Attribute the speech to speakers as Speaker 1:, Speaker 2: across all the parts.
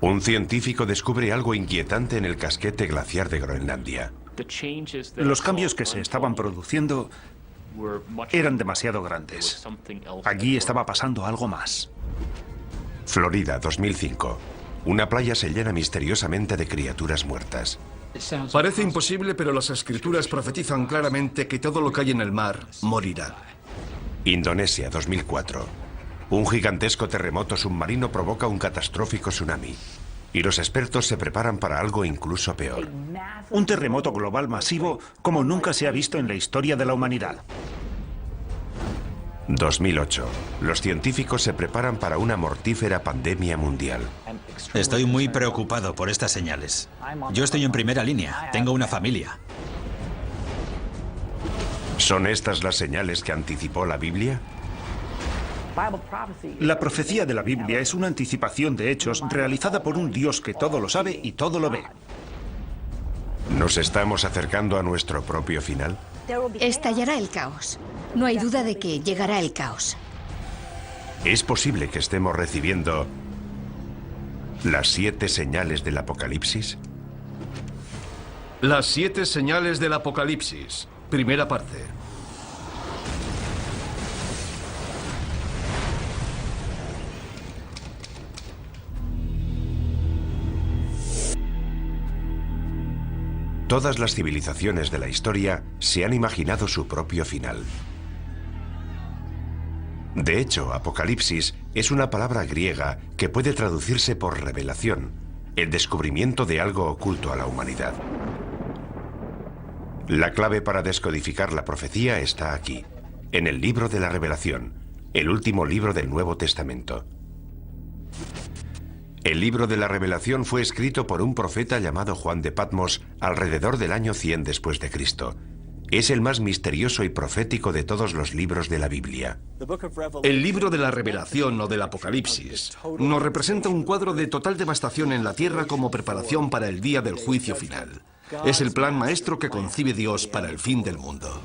Speaker 1: Un científico descubre algo inquietante en el casquete glaciar de Groenlandia.
Speaker 2: Los cambios que se estaban produciendo eran demasiado grandes. Allí estaba pasando algo más.
Speaker 1: Florida, 2005. Una playa se llena misteriosamente de criaturas muertas.
Speaker 3: Parece imposible, pero las escrituras profetizan claramente que todo lo que hay en el mar morirá.
Speaker 1: Indonesia, 2004. Un gigantesco terremoto submarino provoca un catastrófico tsunami. Y los expertos se preparan para algo incluso peor.
Speaker 2: Un terremoto global masivo como nunca se ha visto en la historia de la humanidad.
Speaker 1: 2008. Los científicos se preparan para una mortífera pandemia mundial.
Speaker 4: Estoy muy preocupado por estas señales. Yo estoy en primera línea. Tengo una familia.
Speaker 1: ¿Son estas las señales que anticipó la Biblia?
Speaker 2: La profecía de la Biblia es una anticipación de hechos realizada por un Dios que todo lo sabe y todo lo ve.
Speaker 1: ¿Nos estamos acercando a nuestro propio final?
Speaker 5: Estallará el caos. No hay duda de que llegará el caos.
Speaker 1: ¿Es posible que estemos recibiendo las 7 señales del Apocalipsis?
Speaker 3: Las 7 señales del Apocalipsis. Primera parte.
Speaker 1: Todas las civilizaciones de la historia se han imaginado su propio final. De hecho, Apocalipsis es una palabra griega que puede traducirse por revelación, el descubrimiento de algo oculto a la humanidad. La clave para descodificar la profecía está aquí, en el libro de la Revelación, el último libro del Nuevo Testamento. El libro de la Revelación fue escrito por un profeta llamado Juan de Patmos alrededor del año 100 después de Cristo. Es el más misterioso y profético de todos los libros de la Biblia.
Speaker 3: El libro de la Revelación o del Apocalipsis nos representa un cuadro de total devastación en la tierra como preparación para el día del juicio final. Es el plan maestro que concibe Dios para el fin del mundo.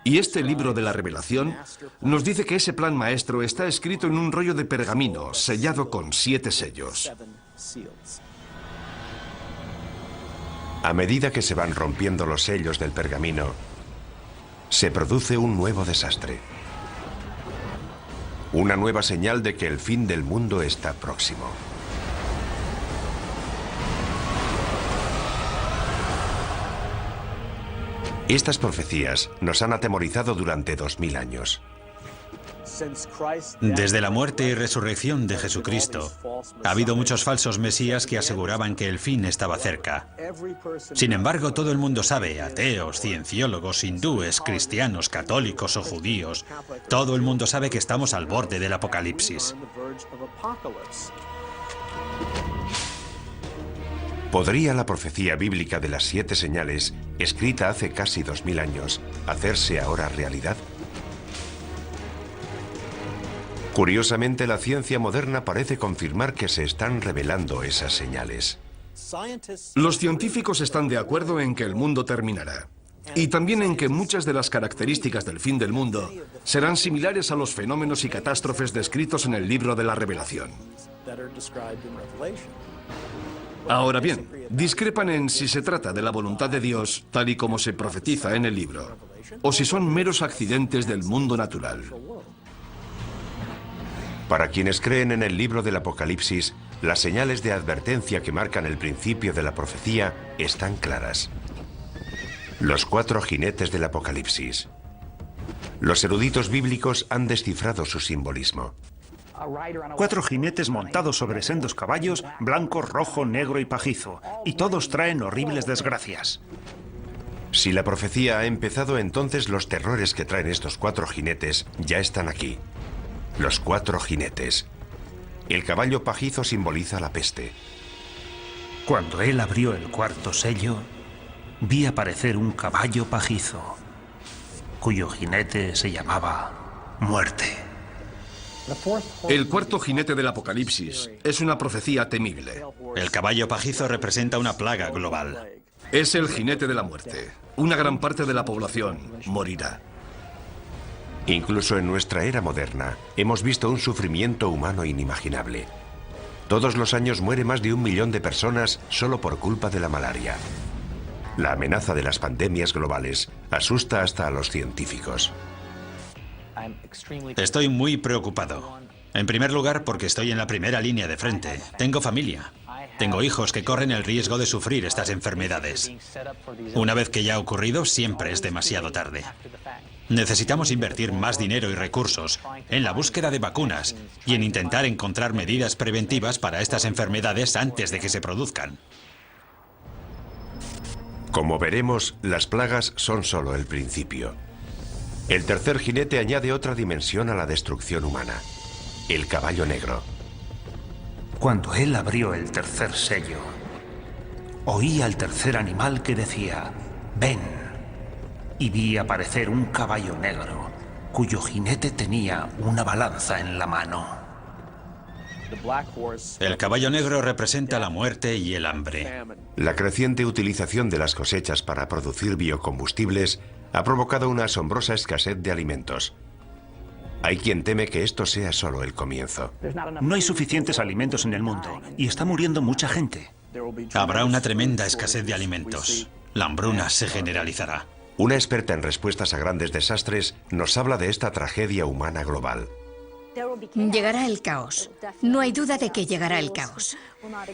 Speaker 3: Y este libro de la Revelación nos dice que ese plan maestro está escrito en un rollo de pergamino sellado con 7 sellos.
Speaker 1: A medida que se van rompiendo los sellos del pergamino, se produce un nuevo desastre. Una nueva señal de que el fin del mundo está próximo. Estas profecías nos han atemorizado durante 2000 años.
Speaker 4: Desde la muerte y resurrección de Jesucristo, ha habido muchos falsos mesías que aseguraban que el fin estaba cerca. Sin embargo, todo el mundo sabe, ateos, cienciólogos, hindúes, cristianos, católicos o judíos, todo el mundo sabe que estamos al borde del Apocalipsis.
Speaker 1: ¿Podría la profecía bíblica de las 7 señales, escrita hace casi 2000 años, hacerse ahora realidad? Curiosamente, la ciencia moderna parece confirmar que se están revelando esas señales.
Speaker 3: Los científicos están de acuerdo en que el mundo terminará. Y también en que muchas de las características del fin del mundo serán similares a los fenómenos y catástrofes descritos en el libro de la Revelación. Ahora bien, discrepan en si se trata de la voluntad de Dios, tal y como se profetiza en el libro, o si son meros accidentes del mundo natural.
Speaker 1: Para quienes creen en el libro del Apocalipsis, las señales de advertencia que marcan el principio de la profecía están claras. Los 4 jinetes del Apocalipsis. Los eruditos bíblicos han descifrado su simbolismo.
Speaker 2: 4 jinetes montados sobre sendos caballos, blanco, rojo, negro y pajizo, y todos traen horribles desgracias.
Speaker 1: Si la profecía ha empezado, entonces los terrores que traen estos 4 jinetes ya están aquí. Los 4 jinetes. El caballo pajizo simboliza la peste.
Speaker 2: Cuando él abrió el 4º sello, vi aparecer un caballo pajizo, cuyo jinete se llamaba Muerte.
Speaker 3: El 4º jinete del Apocalipsis es una profecía temible.
Speaker 4: El caballo pajizo representa una plaga global.
Speaker 3: Es el jinete de la muerte. Una gran parte de la población morirá.
Speaker 1: Incluso en nuestra era moderna, hemos visto un sufrimiento humano inimaginable. Todos los años muere más de 1 millón de personas solo por culpa de la malaria. La amenaza de las pandemias globales asusta hasta a los científicos.
Speaker 4: Estoy muy preocupado. En primer lugar, porque estoy en la primera línea de frente. Tengo familia. Tengo hijos que corren el riesgo de sufrir estas enfermedades. Una vez que ya ha ocurrido, siempre es demasiado tarde. Necesitamos invertir más dinero y recursos en la búsqueda de vacunas y en intentar encontrar medidas preventivas para estas enfermedades antes de que se produzcan.
Speaker 1: Como veremos, las plagas son solo el principio. El tercer jinete añade otra dimensión a la destrucción humana: el caballo negro.
Speaker 2: Cuando él abrió el tercer sello, oí al tercer animal que decía: ven. Y vi aparecer un caballo negro, cuyo jinete tenía una balanza en la mano.
Speaker 4: El caballo negro representa la muerte y el hambre.
Speaker 1: La creciente utilización de las cosechas para producir biocombustibles ha provocado una asombrosa escasez de alimentos. Hay quien teme que esto sea solo el comienzo.
Speaker 2: No hay suficientes alimentos en el mundo y está muriendo mucha gente.
Speaker 4: Habrá una tremenda escasez de alimentos. La hambruna se generalizará.
Speaker 1: Una experta en respuestas a grandes desastres nos habla de esta tragedia humana global.
Speaker 5: Llegará el caos. No hay duda de que llegará el caos.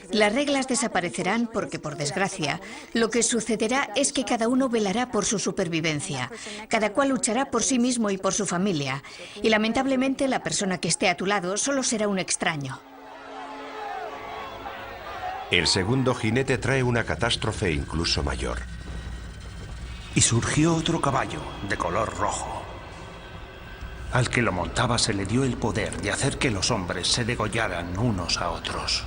Speaker 5: Las reglas desaparecerán porque, por desgracia, lo que sucederá es que cada uno velará por su supervivencia. Cada cual luchará por sí mismo y por su familia. Y lamentablemente la persona que esté a tu lado solo será un extraño.
Speaker 1: El segundo jinete trae una catástrofe incluso mayor.
Speaker 2: Y surgió otro caballo de color rojo. Al que lo montaba se le dio el poder de hacer que los hombres se degollaran unos a otros.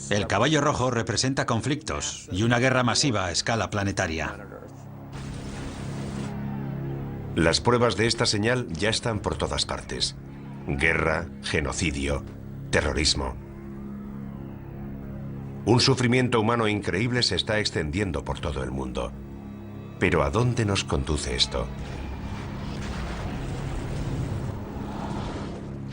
Speaker 4: El caballo rojo representa conflictos y una guerra masiva a escala planetaria.
Speaker 1: Las pruebas de esta señal ya están por todas partes. Guerra, genocidio, terrorismo. Un sufrimiento humano increíble se está extendiendo por todo el mundo. Pero ¿a dónde nos conduce esto?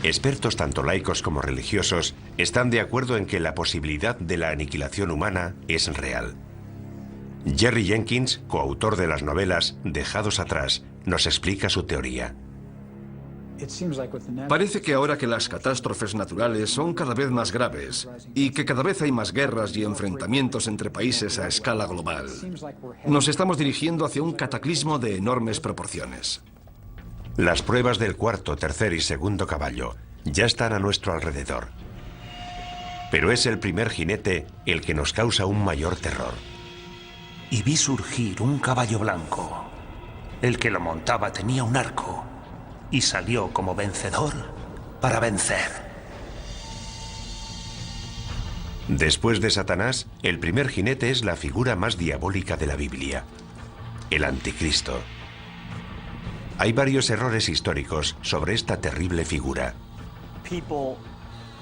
Speaker 1: Expertos tanto laicos como religiosos están de acuerdo en que la posibilidad de la aniquilación humana es real. Jerry Jenkins, coautor de las novelas Dejados atrás, nos explica su teoría.
Speaker 3: Parece que ahora que las catástrofes naturales son cada vez más graves y que cada vez hay más guerras y enfrentamientos entre países a escala global, nos estamos dirigiendo hacia un cataclismo de enormes proporciones.
Speaker 1: Las pruebas del cuarto, tercer y segundo caballo ya están a nuestro alrededor. Pero es el primer jinete el que nos causa un mayor terror.
Speaker 2: Y vi surgir un caballo blanco. El que lo montaba tenía un arco y salió como vencedor para vencer.
Speaker 1: Después de Satanás, el primer jinete es la figura más diabólica de la Biblia: el Anticristo. Hay varios errores históricos sobre esta terrible figura.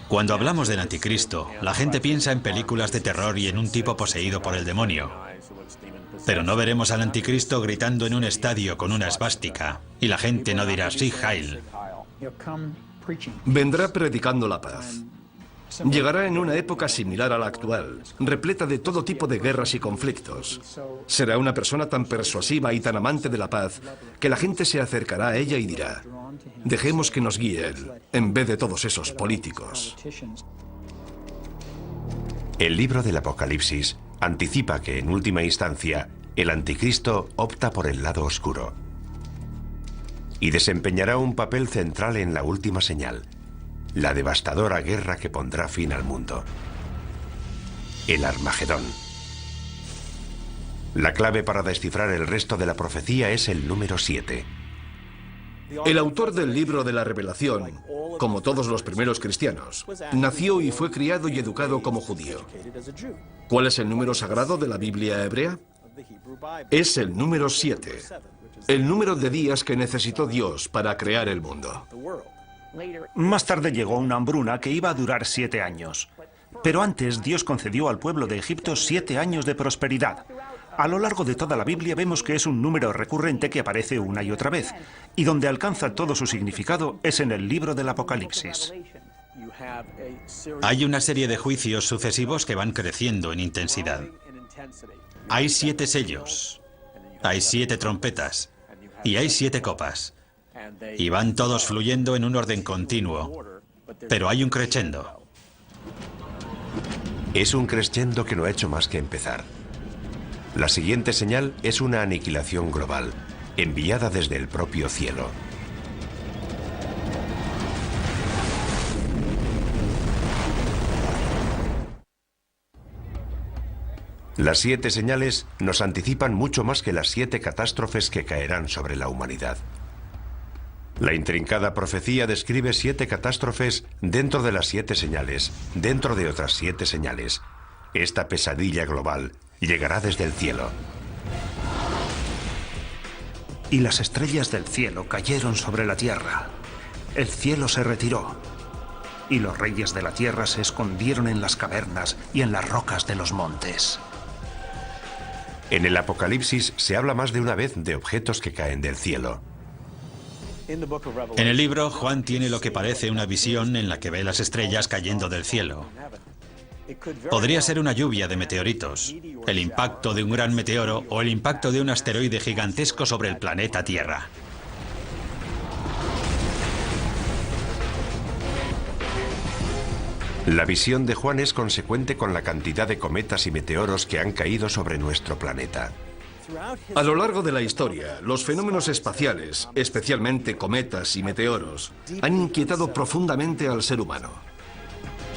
Speaker 4: Cuando hablamos del Anticristo, la gente piensa en películas de terror y en un tipo poseído por el demonio. Pero no veremos al Anticristo gritando en un estadio con una esvástica, y la gente no dirá sí, Heil.
Speaker 3: Vendrá predicando la paz. Llegará en una época similar a la actual, repleta de todo tipo de guerras y conflictos. Será una persona tan persuasiva y tan amante de la paz que la gente se acercará a ella y dirá: dejemos que nos guíe él, en vez de todos esos políticos.
Speaker 1: El libro del Apocalipsis anticipa que, en última instancia, el Anticristo opta por el lado oscuro y desempeñará un papel central en la última señal: la devastadora guerra que pondrá fin al mundo. El Armagedón. La clave para descifrar el resto de la profecía es el número 7.
Speaker 3: El autor del libro de la Revelación, como todos los primeros cristianos, nació y fue criado y educado como judío. ¿Cuál es el número sagrado de la Biblia hebrea? Es el número 7, el número de días que necesitó Dios para crear el mundo.
Speaker 2: Más tarde llegó una hambruna que iba a durar 7 años. Pero antes Dios concedió al pueblo de Egipto 7 años de prosperidad. A lo largo de toda la Biblia vemos que es un número recurrente que aparece una y otra vez, y donde alcanza todo su significado es en el libro del Apocalipsis.
Speaker 4: Hay una serie de juicios sucesivos que van creciendo en intensidad. Hay 7 sellos, hay 7 trompetas y hay 7 copas. Y van todos fluyendo en un orden continuo, pero hay un crescendo.
Speaker 1: Es un crescendo que no ha hecho más que empezar. La siguiente señal es una aniquilación global, enviada desde el propio cielo. Las 7 señales nos anticipan mucho más que las 7 catástrofes que caerán sobre la humanidad. La intrincada profecía describe 7 catástrofes dentro de las 7 señales, dentro de otras 7 señales. Esta pesadilla global llegará desde el cielo.
Speaker 2: Y las estrellas del cielo cayeron sobre la tierra. El cielo se retiró. Y los reyes de la tierra se escondieron en las cavernas y en las rocas de los montes.
Speaker 1: En el Apocalipsis se habla más de una vez de objetos que caen del cielo.
Speaker 4: En el libro, Juan tiene lo que parece una visión en la que ve las estrellas cayendo del cielo. Podría ser una lluvia de meteoritos, el impacto de un gran meteoro o el impacto de un asteroide gigantesco sobre el planeta Tierra.
Speaker 1: La visión de Juan es consecuente con la cantidad de cometas y meteoros que han caído sobre nuestro planeta.
Speaker 3: A lo largo de la historia, los fenómenos espaciales, especialmente cometas y meteoros, han inquietado profundamente al ser humano.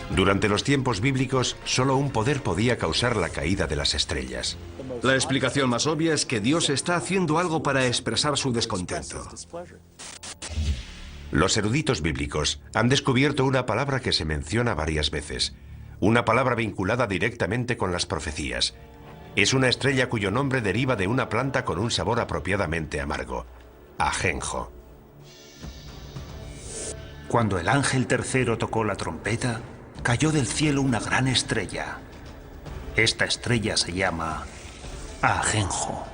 Speaker 1: Durante los tiempos bíblicos, solo un poder podía causar la caída de las estrellas.
Speaker 3: La explicación más obvia es que Dios está haciendo algo para expresar su descontento.
Speaker 1: Los eruditos bíblicos han descubierto una palabra que se menciona varias veces, una palabra vinculada directamente con las profecías. Es una estrella cuyo nombre deriva de una planta con un sabor apropiadamente amargo, ajenjo.
Speaker 2: Cuando el ángel tercero tocó la trompeta, cayó del cielo una gran estrella. Esta estrella se llama ajenjo.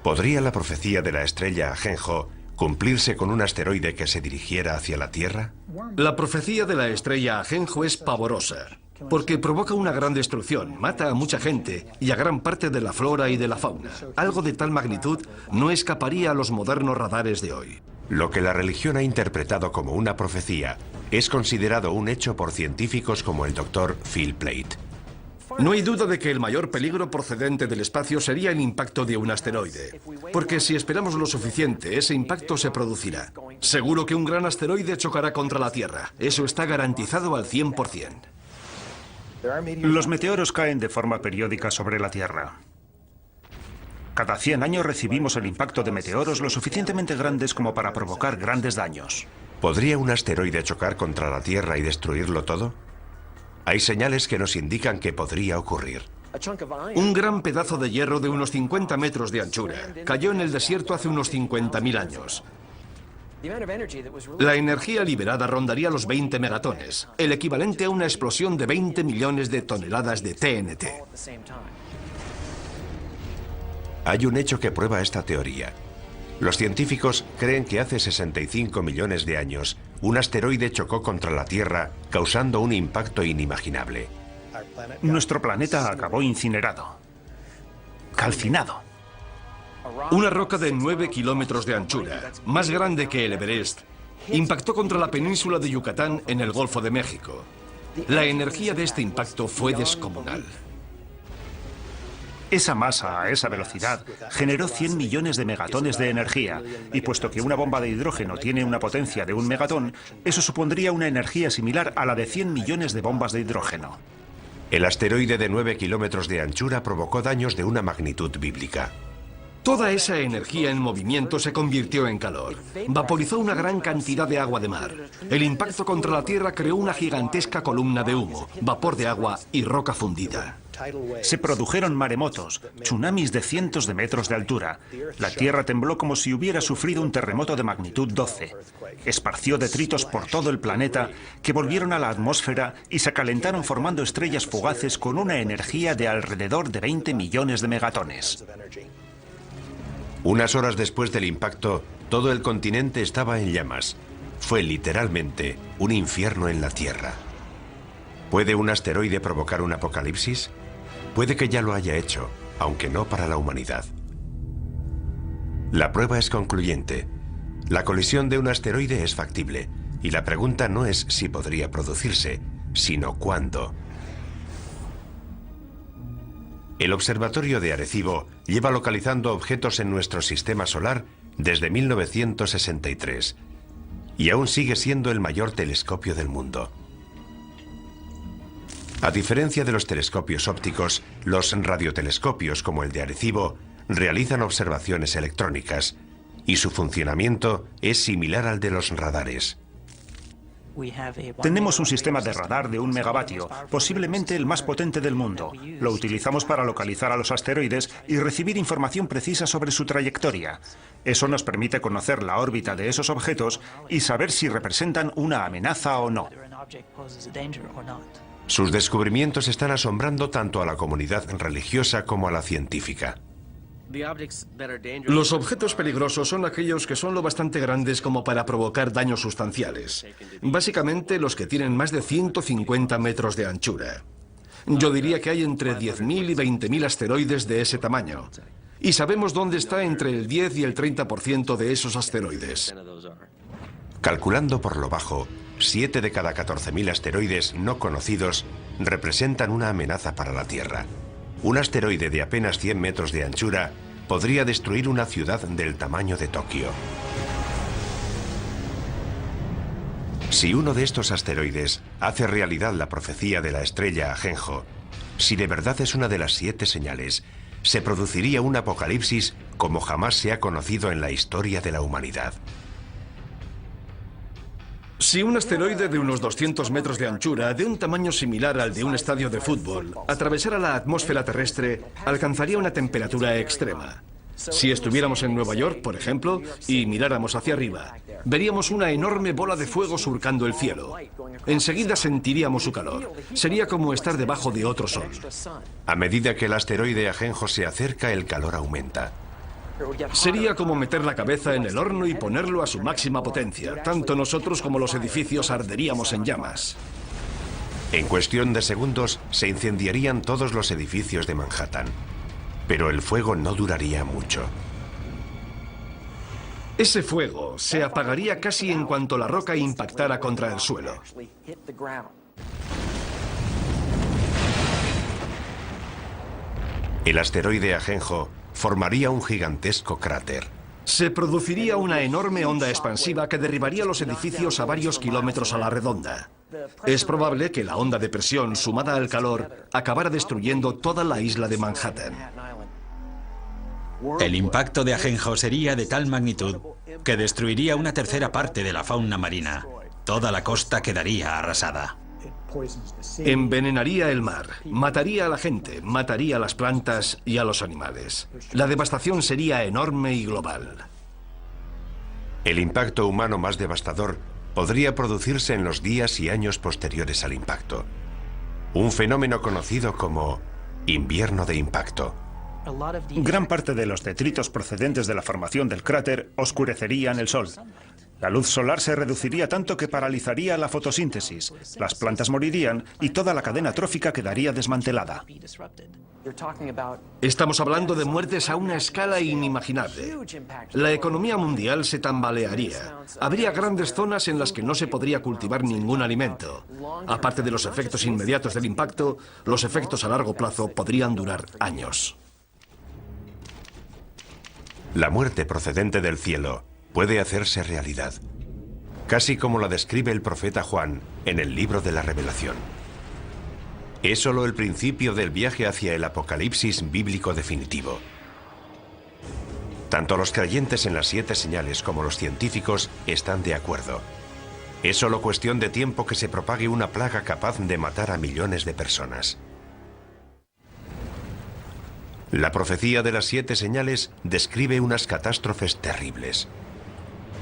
Speaker 1: ¿Podría la profecía de la estrella ajenjo cumplirse con un asteroide que se dirigiera hacia la Tierra?
Speaker 3: La profecía de la estrella ajenjo es pavorosa, porque provoca una gran destrucción, mata a mucha gente y a gran parte de la flora y de la fauna. Algo de tal magnitud no escaparía a los modernos radares de hoy.
Speaker 1: Lo que la religión ha interpretado como una profecía es considerado un hecho por científicos como el Dr. Phil Plait.
Speaker 3: No hay duda de que el mayor peligro procedente del espacio sería el impacto de un asteroide, porque si esperamos lo suficiente, ese impacto se producirá. Seguro que un gran asteroide chocará contra la Tierra. Eso está garantizado al 100%.
Speaker 2: Los meteoros caen de forma periódica sobre la Tierra. Cada 100 años recibimos el impacto de meteoros lo suficientemente grandes como para provocar grandes daños.
Speaker 1: ¿Podría un asteroide chocar contra la Tierra y destruirlo todo? Hay señales que nos indican que podría ocurrir.
Speaker 3: Un gran pedazo de hierro de unos 50 metros de anchura cayó en el desierto hace unos 50.000 años. La energía liberada rondaría los 20 megatones, el equivalente a una explosión de 20 millones de toneladas de TNT.
Speaker 1: Hay un hecho que prueba esta teoría. Los científicos creen que hace 65 millones de años, un asteroide chocó contra la Tierra, causando un impacto inimaginable.
Speaker 2: Nuestro planeta acabó incinerado, calcinado.
Speaker 3: Una roca de 9 kilómetros de anchura, más grande que el Everest, impactó contra la península de Yucatán en el Golfo de México. La energía de este impacto fue descomunal.
Speaker 2: Esa masa a esa velocidad generó 100 millones de megatones de energía, y puesto que una bomba de hidrógeno tiene una potencia de 1 megatón, eso supondría una energía similar a la de 100 millones de bombas de hidrógeno.
Speaker 1: El asteroide de 9 kilómetros de anchura provocó daños de una magnitud bíblica.
Speaker 3: Toda esa energía en movimiento se convirtió en calor. Vaporizó una gran cantidad de agua de mar. El impacto contra la Tierra creó una gigantesca columna de humo, vapor de agua y roca fundida.
Speaker 2: Se produjeron maremotos, tsunamis de cientos de metros de altura. La Tierra tembló como si hubiera sufrido un terremoto de magnitud 12. Esparció detritos por todo el planeta que volvieron a la atmósfera y se calentaron formando estrellas fugaces con una energía de alrededor de 20 millones de megatones.
Speaker 1: Unas horas después del impacto, todo el continente estaba en llamas. fue literalmente un infierno en la Tierra. ¿Puede un asteroide provocar un apocalipsis? Puede que ya lo haya hecho, aunque no para la humanidad. La prueba es concluyente. La colisión de un asteroide es factible, y la pregunta no es si podría producirse, sino cuándo. El Observatorio de Arecibo lleva localizando objetos en nuestro sistema solar desde 1963, y aún sigue siendo el mayor telescopio del mundo. A diferencia de los telescopios ópticos, los radiotelescopios como el de Arecibo realizan observaciones electrónicas, y su funcionamiento es similar al de los radares.
Speaker 2: Tenemos un sistema de radar de 1 megavatio, posiblemente el más potente del mundo. Lo utilizamos para localizar a los asteroides y recibir información precisa sobre su trayectoria. Eso nos permite conocer la órbita de esos objetos y saber si representan una amenaza o no.
Speaker 1: Sus descubrimientos están asombrando tanto a la comunidad religiosa como a la científica.
Speaker 3: Los objetos peligrosos son aquellos que son lo bastante grandes como para provocar daños sustanciales. Básicamente los que tienen más de 150 metros de anchura. Yo diría que hay entre 10.000 y 20.000 asteroides de ese tamaño. Y sabemos dónde está entre el 10 y el 30% de esos asteroides.
Speaker 1: Calculando por lo bajo, 7 de cada 14.000 asteroides no conocidos representan una amenaza para la Tierra. Un asteroide de apenas 100 metros de anchura podría destruir una ciudad del tamaño de Tokio. Si uno de estos asteroides hace realidad la profecía de la estrella Ajenjo, si de verdad es una de las 7 señales, se produciría un apocalipsis como jamás se ha conocido en la historia de la humanidad.
Speaker 3: Si un asteroide de unos 200 metros de anchura, de un tamaño similar al de un estadio de fútbol, atravesara la atmósfera terrestre, alcanzaría una temperatura extrema. Si estuviéramos en Nueva York, por ejemplo, y miráramos hacia arriba, veríamos una enorme bola de fuego surcando el cielo. Enseguida sentiríamos su calor. Sería como estar debajo de otro sol.
Speaker 1: A medida que el asteroide Ajenjo se acerca, el calor aumenta.
Speaker 3: Sería como meter la cabeza en el horno y ponerlo a su máxima potencia. Tanto nosotros como los edificios arderíamos en llamas.
Speaker 1: En cuestión de segundos se incendiarían todos los edificios de Manhattan. Pero el fuego no duraría mucho.
Speaker 3: Ese fuego se apagaría casi en cuanto la roca impactara contra el suelo.
Speaker 1: El asteroide Ajenjo formaría un gigantesco cráter.
Speaker 3: Se produciría una enorme onda expansiva que derribaría los edificios a varios kilómetros a la redonda. Es probable que la onda de presión sumada al calor acabara destruyendo toda la isla de Manhattan.
Speaker 4: El impacto de Ajenjo sería de tal magnitud que destruiría una tercera parte de la fauna marina. Toda la costa quedaría arrasada.
Speaker 3: Envenenaría el mar, mataría a la gente, mataría a las plantas y a los animales. La devastación sería enorme y global.
Speaker 1: El impacto humano más devastador podría producirse en los días y años posteriores al impacto. Un fenómeno conocido como invierno de impacto.
Speaker 2: Gran parte de los detritos procedentes de la formación del cráter oscurecerían el sol. La luz solar se reduciría tanto que paralizaría la fotosíntesis, las plantas morirían y toda la cadena trófica quedaría desmantelada.
Speaker 3: Estamos hablando de muertes a una escala inimaginable. La economía mundial se tambalearía. Habría grandes zonas en las que no se podría cultivar ningún alimento. Aparte de los efectos inmediatos del impacto, los efectos a largo plazo podrían durar años.
Speaker 1: La muerte procedente del cielo puede hacerse realidad, casi como la describe el profeta Juan en el libro de la Revelación. Es solo el principio del viaje hacia el apocalipsis bíblico definitivo. Tanto los creyentes en las 7 señales como los científicos están de acuerdo. Es solo cuestión de tiempo que se propague una plaga capaz de matar a millones de personas. La profecía de las 7 señales describe unas catástrofes terribles.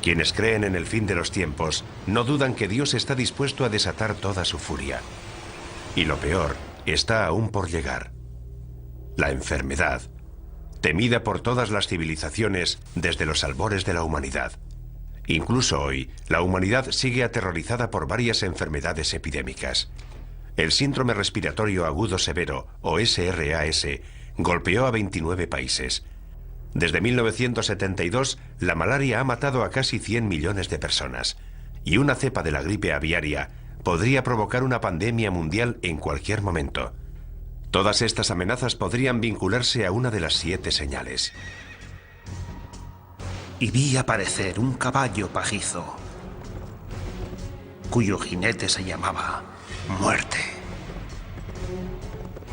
Speaker 1: Quienes creen en el fin de los tiempos no dudan que Dios está dispuesto a desatar toda su furia. Y lo peor está aún por llegar. La enfermedad, temida por todas las civilizaciones desde los albores de la humanidad. Incluso hoy, la humanidad sigue aterrorizada por varias enfermedades epidémicas. El síndrome respiratorio agudo severo, o SRAS, golpeó a 29 países. Desde 1972, la malaria ha matado a casi 100 millones de personas, y una cepa de la gripe aviaria podría provocar una pandemia mundial en cualquier momento. Todas estas amenazas podrían vincularse a una de las 7 señales.
Speaker 2: Y vi aparecer un caballo pajizo, cuyo jinete se llamaba Muerte.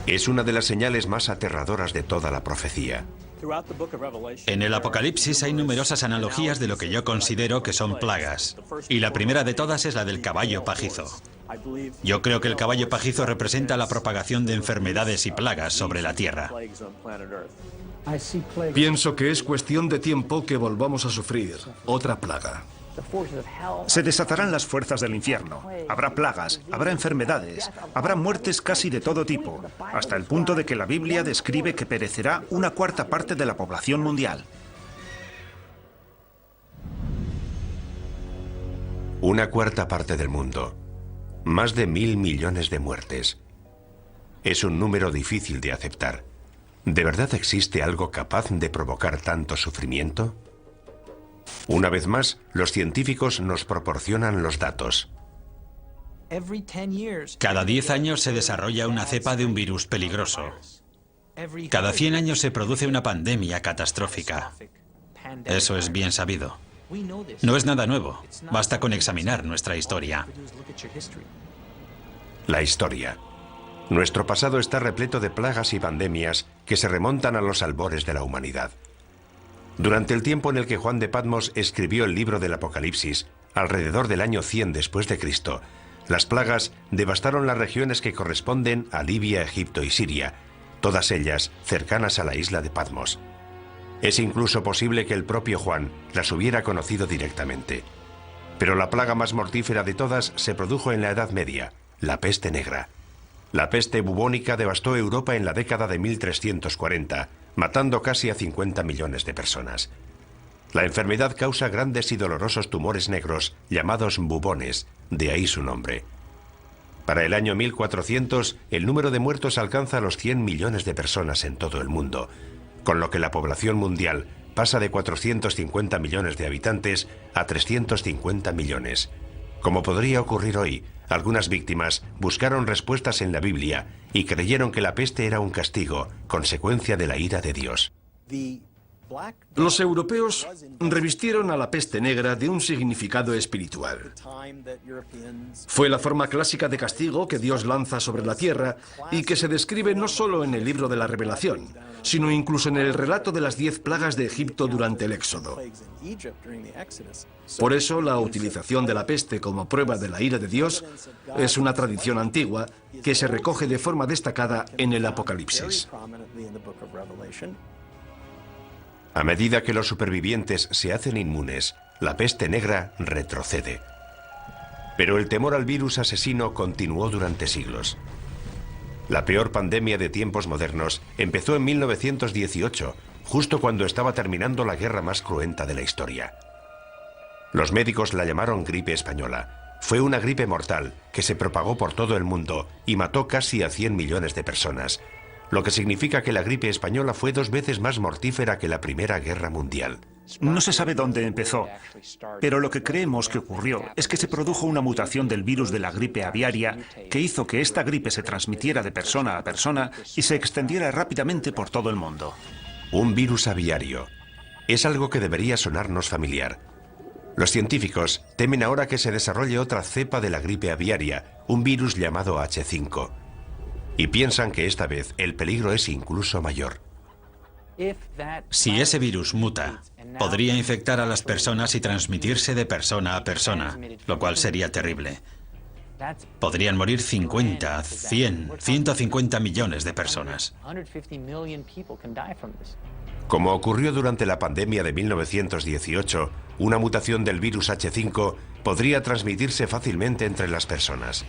Speaker 1: Es una de las señales más aterradoras de toda la profecía.
Speaker 4: En el Apocalipsis hay numerosas analogías de lo que yo considero que son plagas, y la primera de todas es la del caballo pajizo. Yo creo que el caballo pajizo representa la propagación de enfermedades y plagas sobre la Tierra.
Speaker 3: Pienso que es cuestión de tiempo que volvamos a sufrir otra plaga.
Speaker 2: Se desatarán las fuerzas del infierno. Habrá plagas, habrá enfermedades, habrá muertes casi de todo tipo, hasta el punto de que la Biblia describe que perecerá una cuarta parte de la población mundial.
Speaker 1: Una cuarta parte del mundo. Más de 1.000 millones de muertes. Es un número difícil de aceptar. ¿De verdad existe algo capaz de provocar tanto sufrimiento? Una vez más, los científicos nos proporcionan los datos.
Speaker 4: Cada 10 años se desarrolla una cepa de un virus peligroso. Cada 100 años se produce una pandemia catastrófica. Eso es bien sabido. No es nada nuevo. Basta con examinar nuestra historia.
Speaker 1: La historia. Nuestro pasado está repleto de plagas y pandemias que se remontan a los albores de la humanidad. Durante el tiempo en el que Juan de Patmos escribió el libro del Apocalipsis, alrededor del año 100 después de Cristo, las plagas devastaron las regiones que corresponden a Libia, Egipto y Siria, todas ellas cercanas a la isla de Patmos. Es incluso posible que el propio Juan las hubiera conocido directamente. Pero la plaga más mortífera de todas se produjo en la Edad Media, la peste negra. La peste bubónica devastó Europa en la década de 1340, matando casi a 50 millones de personas. La enfermedad causa grandes y dolorosos tumores negros llamados bubones, de ahí su nombre. Para el año 1400, el número de muertos alcanza los 100 millones de personas en todo el mundo, con lo que la población mundial pasa de 450 millones de habitantes a 350 millones. Como podría ocurrir hoy, algunas víctimas buscaron respuestas en la Biblia y creyeron que la peste era un castigo, consecuencia de la ira de Dios.
Speaker 3: Los europeos revistieron a la peste negra de un significado espiritual. Fue la forma clásica de castigo que Dios lanza sobre la tierra y que se describe no solo en el libro de la Revelación, sino incluso en el relato de las 10 plagas de Egipto durante el Éxodo. Por eso, la utilización de la peste como prueba de la ira de Dios es una tradición antigua que se recoge de forma destacada en el Apocalipsis.
Speaker 1: A medida que los supervivientes se hacen inmunes, la peste negra retrocede. Pero el temor al virus asesino continuó durante siglos. La peor pandemia de tiempos modernos empezó en 1918, justo cuando estaba terminando la guerra más cruenta de la historia. Los médicos la llamaron gripe española. Fue una gripe mortal que se propagó por todo el mundo y mató casi a 100 millones de personas, lo que significa que la gripe española fue 2 veces más mortífera que la Primera Guerra Mundial.
Speaker 2: No se sabe dónde empezó, pero lo que creemos que ocurrió es que se produjo una mutación del virus de la gripe aviaria que hizo que esta gripe se transmitiera de persona a persona y se extendiera rápidamente por todo el mundo.
Speaker 1: Un virus aviario. Es algo que debería sonarnos familiar. Los científicos temen ahora que se desarrolle otra cepa de la gripe aviaria, un virus llamado H5. Y piensan que esta vez el peligro es incluso mayor.
Speaker 4: Si ese virus muta, podría infectar a las personas y transmitirse de persona a persona, lo cual sería terrible. Podrían morir 50, 100, 150 millones de personas.
Speaker 1: Como ocurrió durante la pandemia de 1918, una mutación del virus H5 podría transmitirse fácilmente entre las personas.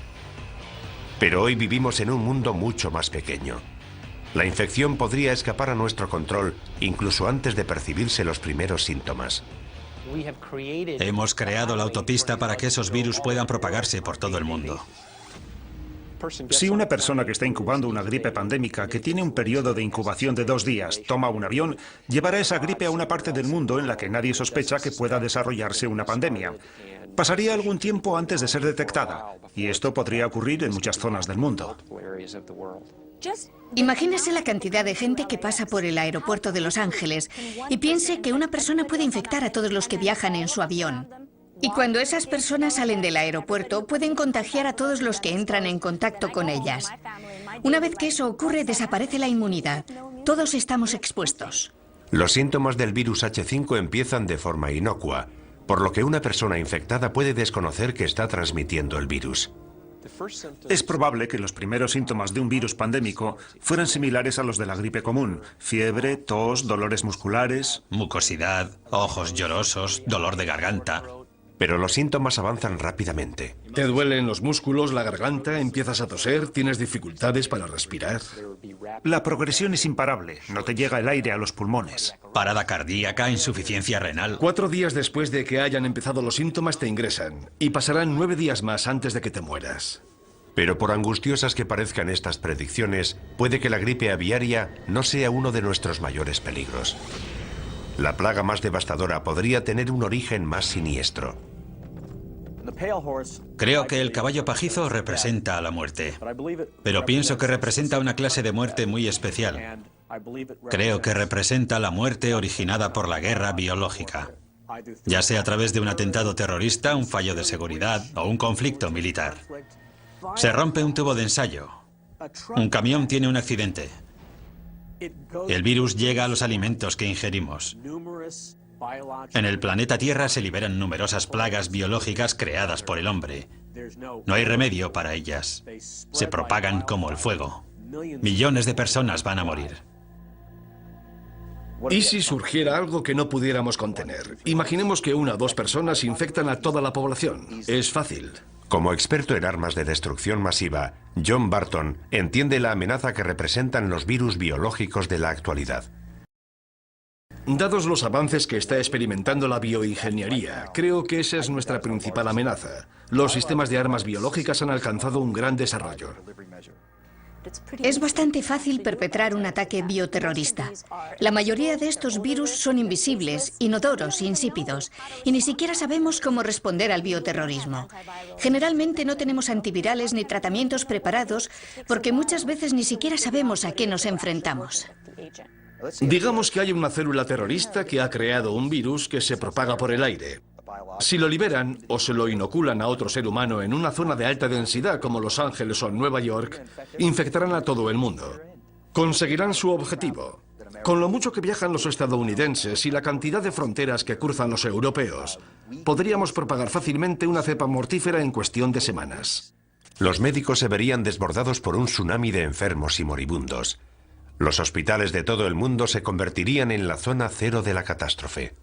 Speaker 1: Pero hoy vivimos en un mundo mucho más pequeño. La infección podría escapar a nuestro control incluso antes de percibirse los primeros síntomas.
Speaker 4: Hemos creado la autopista para que esos virus puedan propagarse por todo el mundo.
Speaker 2: Si una persona que está incubando una gripe pandémica, que tiene un periodo de incubación de 2 días, toma un avión, llevará esa gripe a una parte del mundo en la que nadie sospecha que pueda desarrollarse una pandemia. Pasaría algún tiempo antes de ser detectada, y esto podría ocurrir en muchas zonas del mundo.
Speaker 5: Imagínese la cantidad de gente que pasa por el aeropuerto de Los Ángeles y piense que una persona puede infectar a todos los que viajan en su avión. Y cuando esas personas salen del aeropuerto, pueden contagiar a todos los que entran en contacto con ellas. Una vez que eso ocurre, desaparece la inmunidad. Todos estamos expuestos.
Speaker 1: Los síntomas del virus H5 empiezan de forma inocua, por lo que una persona infectada puede desconocer que está transmitiendo el virus.
Speaker 2: Es probable que los primeros síntomas de un virus pandémico fueran similares a los de la gripe común: fiebre, tos, dolores musculares,
Speaker 4: Mucosidad, ojos llorosos, dolor de garganta.
Speaker 1: Pero los síntomas avanzan rápidamente.
Speaker 3: Te duelen los músculos, la garganta, empiezas a toser, tienes dificultades para respirar.
Speaker 2: La progresión es imparable, no te llega el aire a los pulmones.
Speaker 4: Parada cardíaca, insuficiencia renal.
Speaker 3: 4 días después de que hayan empezado los síntomas te ingresan y pasarán 9 días más antes de que te mueras.
Speaker 1: Pero por angustiosas que parezcan estas predicciones, puede que la gripe aviaria no sea uno de nuestros mayores peligros. La plaga más devastadora podría tener un origen más siniestro.
Speaker 4: Creo que el caballo pajizo representa a la muerte, pero pienso que representa una clase de muerte muy especial. Creo que representa la muerte originada por la guerra biológica, ya sea a través de un atentado terrorista, un fallo de seguridad o un conflicto militar. Se rompe un tubo de ensayo. Un camión tiene un accidente. El virus llega a los alimentos que ingerimos. En el planeta Tierra se liberan numerosas plagas biológicas creadas por el hombre. No hay remedio para ellas. Se propagan como el fuego. Millones de personas van a morir.
Speaker 3: ¿Y si surgiera algo que no pudiéramos contener? Imaginemos que 1 o 2 personas infectan a toda la población. Es fácil.
Speaker 1: Como experto en armas de destrucción masiva, John Barton entiende la amenaza que representan los virus biológicos de la actualidad.
Speaker 3: Dados los avances que está experimentando la bioingeniería, creo que esa es nuestra principal amenaza. Los sistemas de armas biológicas han alcanzado un gran desarrollo.
Speaker 5: Es bastante fácil perpetrar un ataque bioterrorista. La mayoría de estos virus son invisibles, inodoros, insípidos, y ni siquiera sabemos cómo responder al bioterrorismo. Generalmente no tenemos antivirales ni tratamientos preparados porque muchas veces ni siquiera sabemos a qué nos enfrentamos.
Speaker 3: Digamos que hay una célula terrorista que ha creado un virus que se propaga por el aire. Si lo liberan o se lo inoculan a otro ser humano en una zona de alta densidad como Los Ángeles o Nueva York, infectarán a todo el mundo. Conseguirán su objetivo. Con lo mucho que viajan los estadounidenses y la cantidad de fronteras que cruzan los europeos, podríamos propagar fácilmente una cepa mortífera en cuestión de semanas.
Speaker 1: Los médicos se verían desbordados por un tsunami de enfermos y moribundos. Los hospitales de todo el mundo se convertirían en la zona cero de la catástrofe.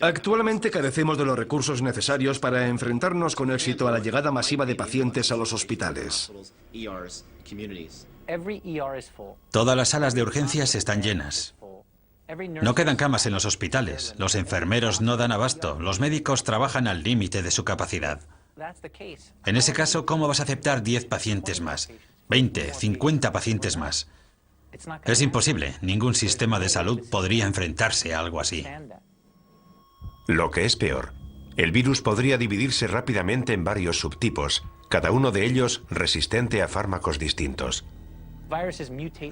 Speaker 3: Actualmente carecemos de los recursos necesarios para enfrentarnos con éxito a la llegada masiva de pacientes a los hospitales.
Speaker 4: Todas las salas de urgencias están llenas. No quedan camas en los hospitales. Los enfermeros no dan abasto. Los médicos trabajan al límite de su capacidad. En ese caso, ¿cómo vas a aceptar 10 pacientes más? 20, 50 pacientes más. Es imposible. Ningún sistema de salud podría enfrentarse a algo así.
Speaker 1: Lo que es peor, el virus podría dividirse rápidamente en varios subtipos, cada uno de ellos resistente a fármacos distintos.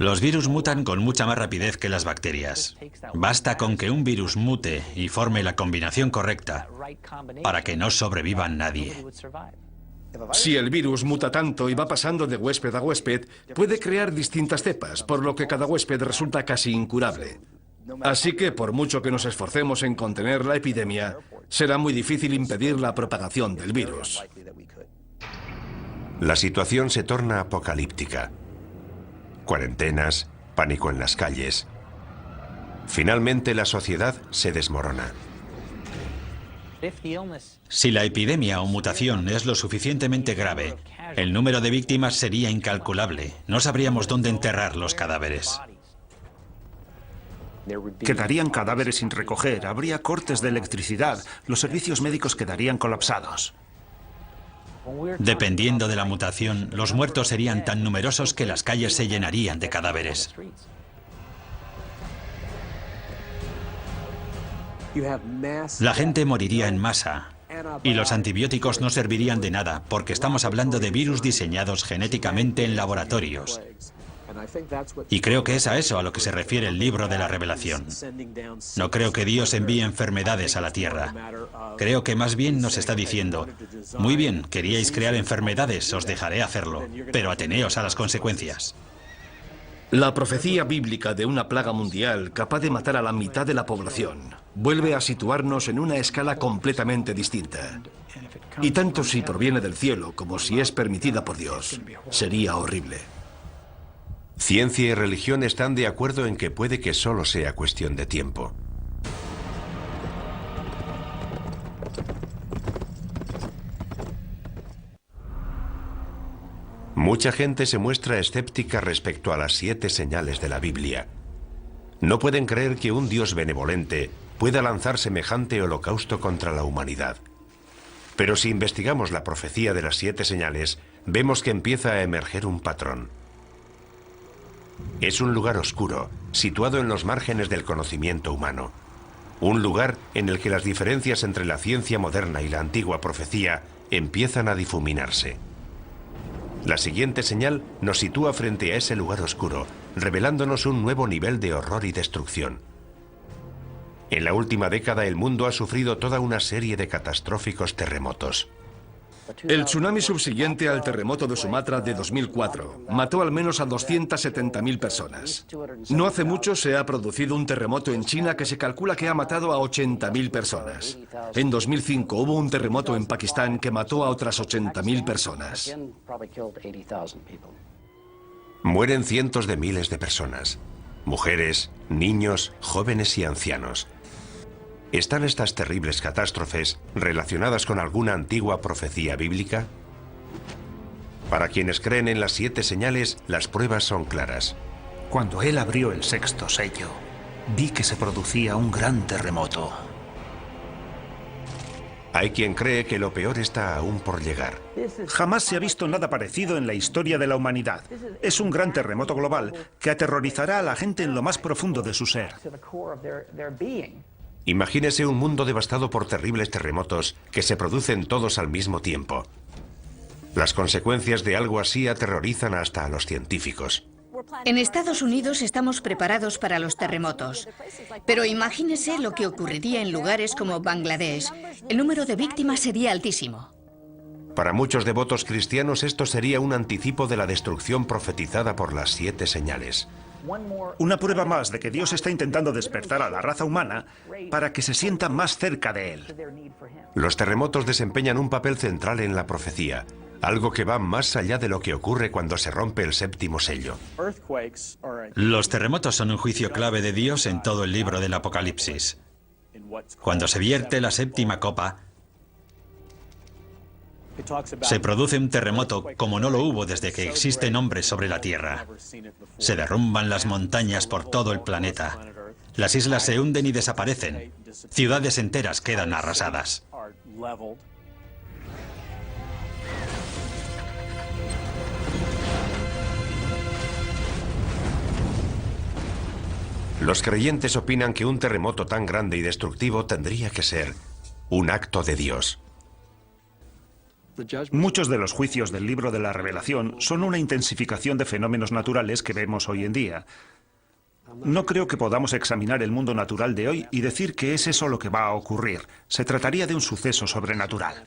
Speaker 4: Los virus mutan con mucha más rapidez que las bacterias. Basta con que un virus mute y forme la combinación correcta para que no sobreviva nadie.
Speaker 3: Si el virus muta tanto y va pasando de huésped a huésped, puede crear distintas cepas, por lo que cada huésped resulta casi incurable. Así que, por mucho que nos esforcemos en contener la epidemia, será muy difícil impedir la propagación del virus.
Speaker 1: La situación se torna apocalíptica. Cuarentenas, pánico en las calles. Finalmente, la sociedad se desmorona.
Speaker 4: Si la epidemia o mutación es lo suficientemente grave, el número de víctimas sería incalculable. No sabríamos dónde enterrar los cadáveres.
Speaker 2: Quedarían cadáveres sin recoger, habría cortes de electricidad, los servicios médicos quedarían colapsados.
Speaker 4: Dependiendo de la mutación, los muertos serían tan numerosos que las calles se llenarían de cadáveres. La gente moriría en masa y los antibióticos no servirían de nada porque estamos hablando de virus diseñados genéticamente en laboratorios. Y creo que es a eso a lo que se refiere el libro de la Revelación. No creo que Dios envíe enfermedades a la tierra. Creo que más bien nos está diciendo, muy bien, queríais crear enfermedades, os dejaré hacerlo, pero ateneos a las consecuencias.
Speaker 3: La profecía bíblica de una plaga mundial capaz de matar a la mitad de la población vuelve a situarnos en una escala completamente distinta. Y tanto si proviene del cielo como si es permitida por Dios, sería horrible.
Speaker 1: Ciencia y religión están de acuerdo en que puede que solo sea cuestión de tiempo. Mucha gente se muestra escéptica respecto a las 7 señales de la Biblia. No pueden creer que un Dios benevolente pueda lanzar semejante holocausto contra la humanidad. Pero si investigamos la profecía de las 7 señales, vemos que empieza a emerger un patrón. Es un lugar oscuro, situado en los márgenes del conocimiento humano. Un lugar en el que las diferencias entre la ciencia moderna y la antigua profecía empiezan a difuminarse. La siguiente señal nos sitúa frente a ese lugar oscuro, revelándonos un nuevo nivel de horror y destrucción. En la última década el mundo ha sufrido toda una serie de catastróficos terremotos.
Speaker 3: El tsunami subsiguiente al terremoto de Sumatra de 2004 mató al menos a 270.000 personas. No hace mucho se ha producido un terremoto en China que se calcula que ha matado a 80.000 personas. En 2005 hubo un terremoto en Pakistán que mató a otras 80.000 personas.
Speaker 1: Mueren cientos de miles de personas. Mujeres, niños, jóvenes y ancianos. ¿Están estas terribles catástrofes relacionadas con alguna antigua profecía bíblica? Para quienes creen en las 7 señales, las pruebas son claras.
Speaker 2: Cuando él abrió el 6º sello, vi que se producía un gran terremoto.
Speaker 1: Hay quien cree que lo peor está aún por llegar.
Speaker 2: Jamás se ha visto nada parecido en la historia de la humanidad. Es un gran terremoto global que aterrorizará a la gente en lo más profundo de su ser.
Speaker 1: Imagínese un mundo devastado por terribles terremotos que se producen todos al mismo tiempo. Las consecuencias de algo así aterrorizan hasta a los científicos.
Speaker 5: En Estados Unidos estamos preparados para los terremotos, pero imagínese lo que ocurriría en lugares como Bangladesh. El número de víctimas sería altísimo.
Speaker 1: Para muchos devotos cristianos esto sería un anticipo de la destrucción profetizada por las 7 señales.
Speaker 2: Una prueba más de que Dios está intentando despertar a la raza humana para que se sienta más cerca de Él.
Speaker 1: Los terremotos desempeñan un papel central en la profecía, algo que va más allá de lo que ocurre cuando se rompe el 7º sello.
Speaker 4: Los terremotos son un juicio clave de Dios en todo el libro del Apocalipsis. Cuando se vierte la 7ª copa, se produce un terremoto como no lo hubo desde que existen hombres sobre la Tierra. Se derrumban las montañas por todo el planeta. Las islas se hunden y desaparecen. Ciudades enteras quedan arrasadas.
Speaker 1: Los creyentes opinan que un terremoto tan grande y destructivo tendría que ser un acto de Dios.
Speaker 2: Muchos de los juicios del libro de la Revelación son una intensificación de fenómenos naturales que vemos hoy en día. No creo que podamos examinar el mundo natural de hoy y decir que es eso lo que va a ocurrir. Se trataría de un suceso sobrenatural.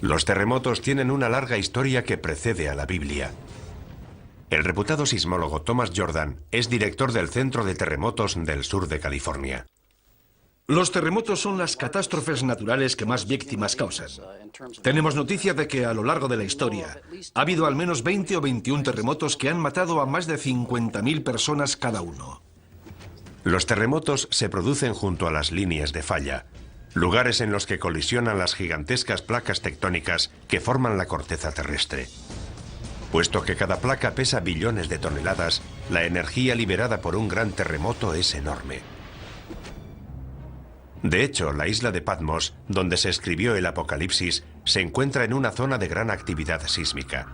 Speaker 1: Los terremotos tienen una larga historia que precede a la Biblia. El reputado sismólogo Thomas Jordan es director del Centro de Terremotos del sur de California.
Speaker 3: Los terremotos son las catástrofes naturales que más víctimas causan. Tenemos noticia de que a lo largo de la historia ha habido al menos 20 o 21 terremotos que han matado a más de 50.000 personas cada uno.
Speaker 1: Los terremotos se producen junto a las líneas de falla, lugares en los que colisionan las gigantescas placas tectónicas que forman la corteza terrestre. Puesto que cada placa pesa billones de toneladas, la energía liberada por un gran terremoto es enorme. De hecho, la isla de Patmos, donde se escribió el Apocalipsis, se encuentra en una zona de gran actividad sísmica.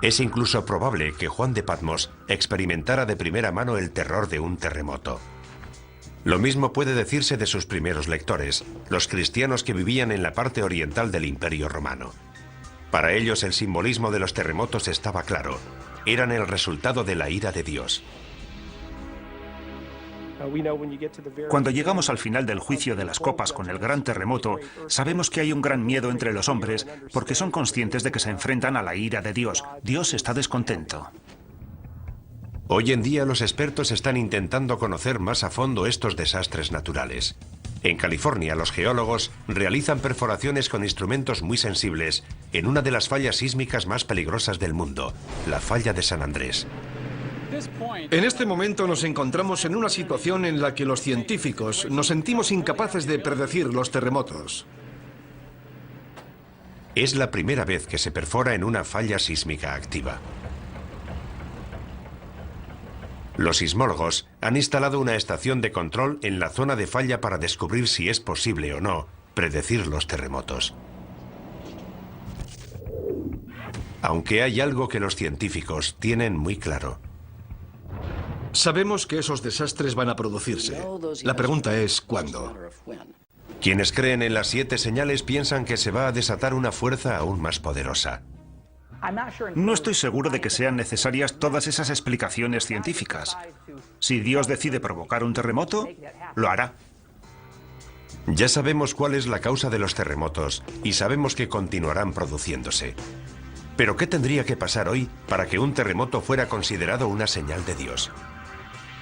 Speaker 1: Es incluso probable que Juan de Patmos experimentara de primera mano el terror de un terremoto. Lo mismo puede decirse de sus primeros lectores, los cristianos que vivían en la parte oriental del Imperio Romano. Para ellos el simbolismo de los terremotos estaba claro. Eran el resultado de la ira de Dios.
Speaker 2: Cuando llegamos al final del juicio de las copas con el gran terremoto, sabemos que hay un gran miedo entre los hombres porque son conscientes de que se enfrentan a la ira de Dios. Dios está descontento.
Speaker 1: Hoy en día los expertos están intentando conocer más a fondo estos desastres naturales. En California, los geólogos realizan perforaciones con instrumentos muy sensibles en una de las fallas sísmicas más peligrosas del mundo, la falla de San Andrés.
Speaker 3: En este momento nos encontramos en una situación en la que los científicos nos sentimos incapaces de predecir los terremotos.
Speaker 1: Es la primera vez que se perfora en una falla sísmica activa. Los sismólogos han instalado una estación de control en la zona de falla para descubrir si es posible o no predecir los terremotos. Aunque hay algo que los científicos tienen muy claro.
Speaker 3: Sabemos que esos desastres van a producirse. La pregunta es ¿cuándo?
Speaker 1: Quienes creen en las 7 señales piensan que se va a desatar una fuerza aún más poderosa.
Speaker 2: No estoy seguro de que sean necesarias todas esas explicaciones científicas. Si Dios decide provocar un terremoto, lo hará.
Speaker 1: Ya sabemos cuál es la causa de los terremotos y sabemos que continuarán produciéndose. Pero ¿qué tendría que pasar hoy para que un terremoto fuera considerado una señal de Dios?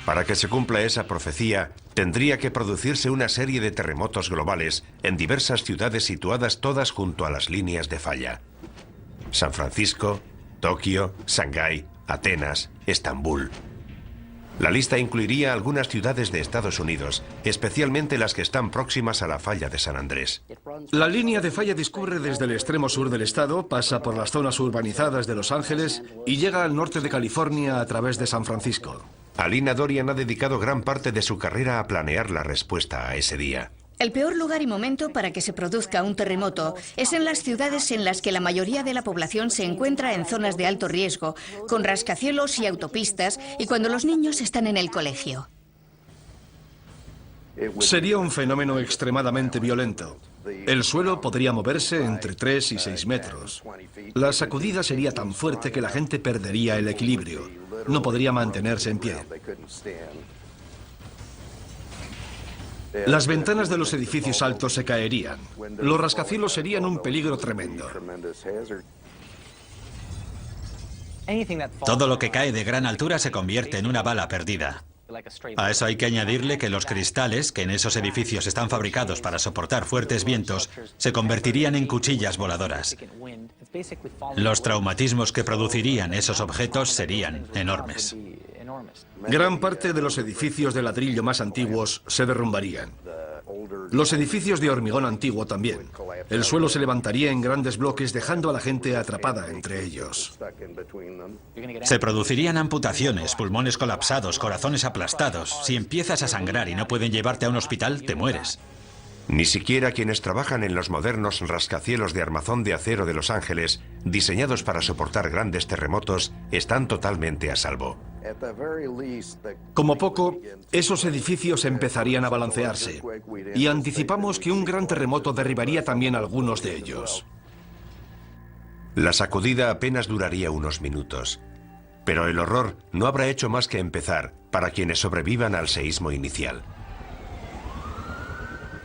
Speaker 1: Para que se cumpla esa profecía, tendría que producirse una serie de terremotos globales en diversas ciudades situadas todas junto a las líneas de falla. San Francisco, Tokio, Shanghái, Atenas, Estambul. La lista incluiría algunas ciudades de Estados Unidos, especialmente las que están próximas a la falla de San Andrés.
Speaker 3: La línea de falla discurre desde el extremo sur del estado, pasa por las zonas urbanizadas de Los Ángeles y llega al norte de California a través de San Francisco.
Speaker 1: Alina Dorian ha dedicado gran parte de su carrera a planear la respuesta a ese día.
Speaker 5: El peor lugar y momento para que se produzca un terremoto es en las ciudades en las que la mayoría de la población se encuentra en zonas de alto riesgo, con rascacielos y autopistas, y cuando los niños están en el colegio.
Speaker 3: Sería un fenómeno extremadamente violento. El suelo podría moverse entre 3 y 6 metros. La sacudida sería tan fuerte que la gente perdería el equilibrio. No podría mantenerse en pie. Las ventanas de los edificios altos se caerían. Los rascacielos serían un peligro tremendo.
Speaker 4: Todo lo que cae de gran altura se convierte en una bala perdida. A eso hay que añadirle que los cristales, que en esos edificios están fabricados para soportar fuertes vientos, se convertirían en cuchillas voladoras. Los traumatismos que producirían esos objetos serían enormes.
Speaker 3: Gran parte de los edificios de ladrillo más antiguos se derrumbarían. Los edificios de hormigón antiguo también. El suelo se levantaría en grandes bloques dejando a la gente atrapada entre ellos.
Speaker 4: Se producirían amputaciones, pulmones colapsados, corazones aplastados. Si empiezas a sangrar y no pueden llevarte a un hospital, te mueres.
Speaker 1: Ni siquiera quienes trabajan en los modernos rascacielos de armazón de acero de Los Ángeles, diseñados para soportar grandes terremotos, están totalmente a salvo.
Speaker 3: Como poco, esos edificios empezarían a balancearse. Y anticipamos que un gran terremoto derribaría también algunos de ellos.
Speaker 1: La sacudida apenas duraría unos minutos. Pero el horror no habrá hecho más que empezar para quienes sobrevivan al seísmo inicial.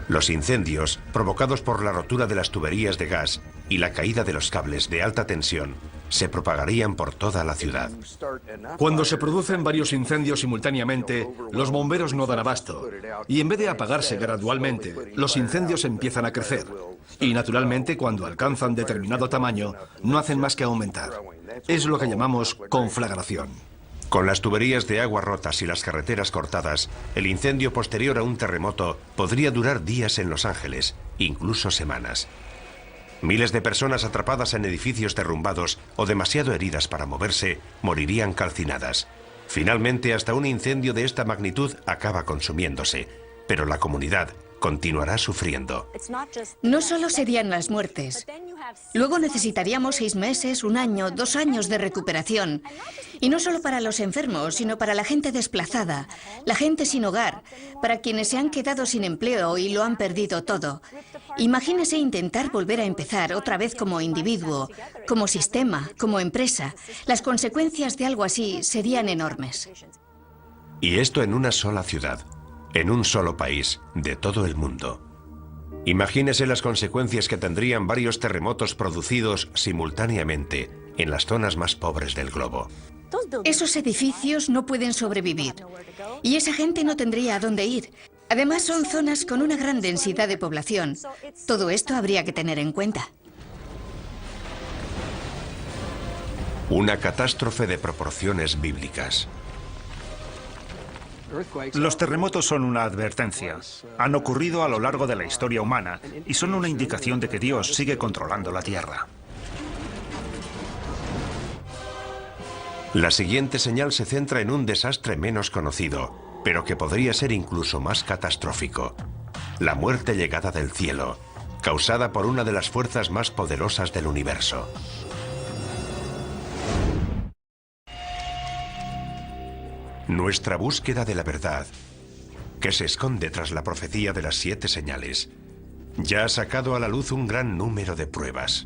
Speaker 1: Los incendios, provocados por la rotura de las tuberías de gas y la caída de los cables de alta tensión, se propagarían por toda la ciudad.
Speaker 3: Cuando se producen varios incendios simultáneamente, los bomberos no dan abasto. Y en vez de apagarse gradualmente, los incendios empiezan a crecer. Y naturalmente, cuando alcanzan determinado tamaño, no hacen más que aumentar. Es lo que llamamos conflagración.
Speaker 1: Con las tuberías de agua rotas y las carreteras cortadas, el incendio posterior a un terremoto podría durar días en Los Ángeles, incluso semanas. Miles de personas atrapadas en edificios derrumbados o demasiado heridas para moverse morirían calcinadas. Finalmente, hasta un incendio de esta magnitud acaba consumiéndose, pero la comunidad continuará sufriendo.
Speaker 5: No solo serían las muertes. Luego necesitaríamos 6 meses, 1 año, 2 años de recuperación. Y no solo para los enfermos, sino para la gente desplazada, la gente sin hogar, para quienes se han quedado sin empleo y lo han perdido todo. Imagínese intentar volver a empezar otra vez como individuo, como sistema, como empresa. Las consecuencias de algo así serían enormes.
Speaker 1: Y esto en una sola ciudad, en un solo país, de todo el mundo. Imagínese las consecuencias que tendrían varios terremotos producidos simultáneamente en las zonas más pobres del globo.
Speaker 5: Esos edificios no pueden sobrevivir. Y esa gente no tendría a dónde ir. Además, son zonas con una gran densidad de población. Todo esto habría que tener en cuenta.
Speaker 1: Una catástrofe de proporciones bíblicas.
Speaker 2: Los terremotos son una advertencia. Han ocurrido a lo largo de la historia humana y son una indicación de que Dios sigue controlando la tierra.
Speaker 1: La siguiente señal se centra en un desastre menos conocido, pero que podría ser incluso más catastrófico. La muerte llegada del cielo, causada por una de las fuerzas más poderosas del universo. Nuestra búsqueda de la verdad, que se esconde tras la profecía de las 7 señales, ya ha sacado a la luz un gran número de pruebas.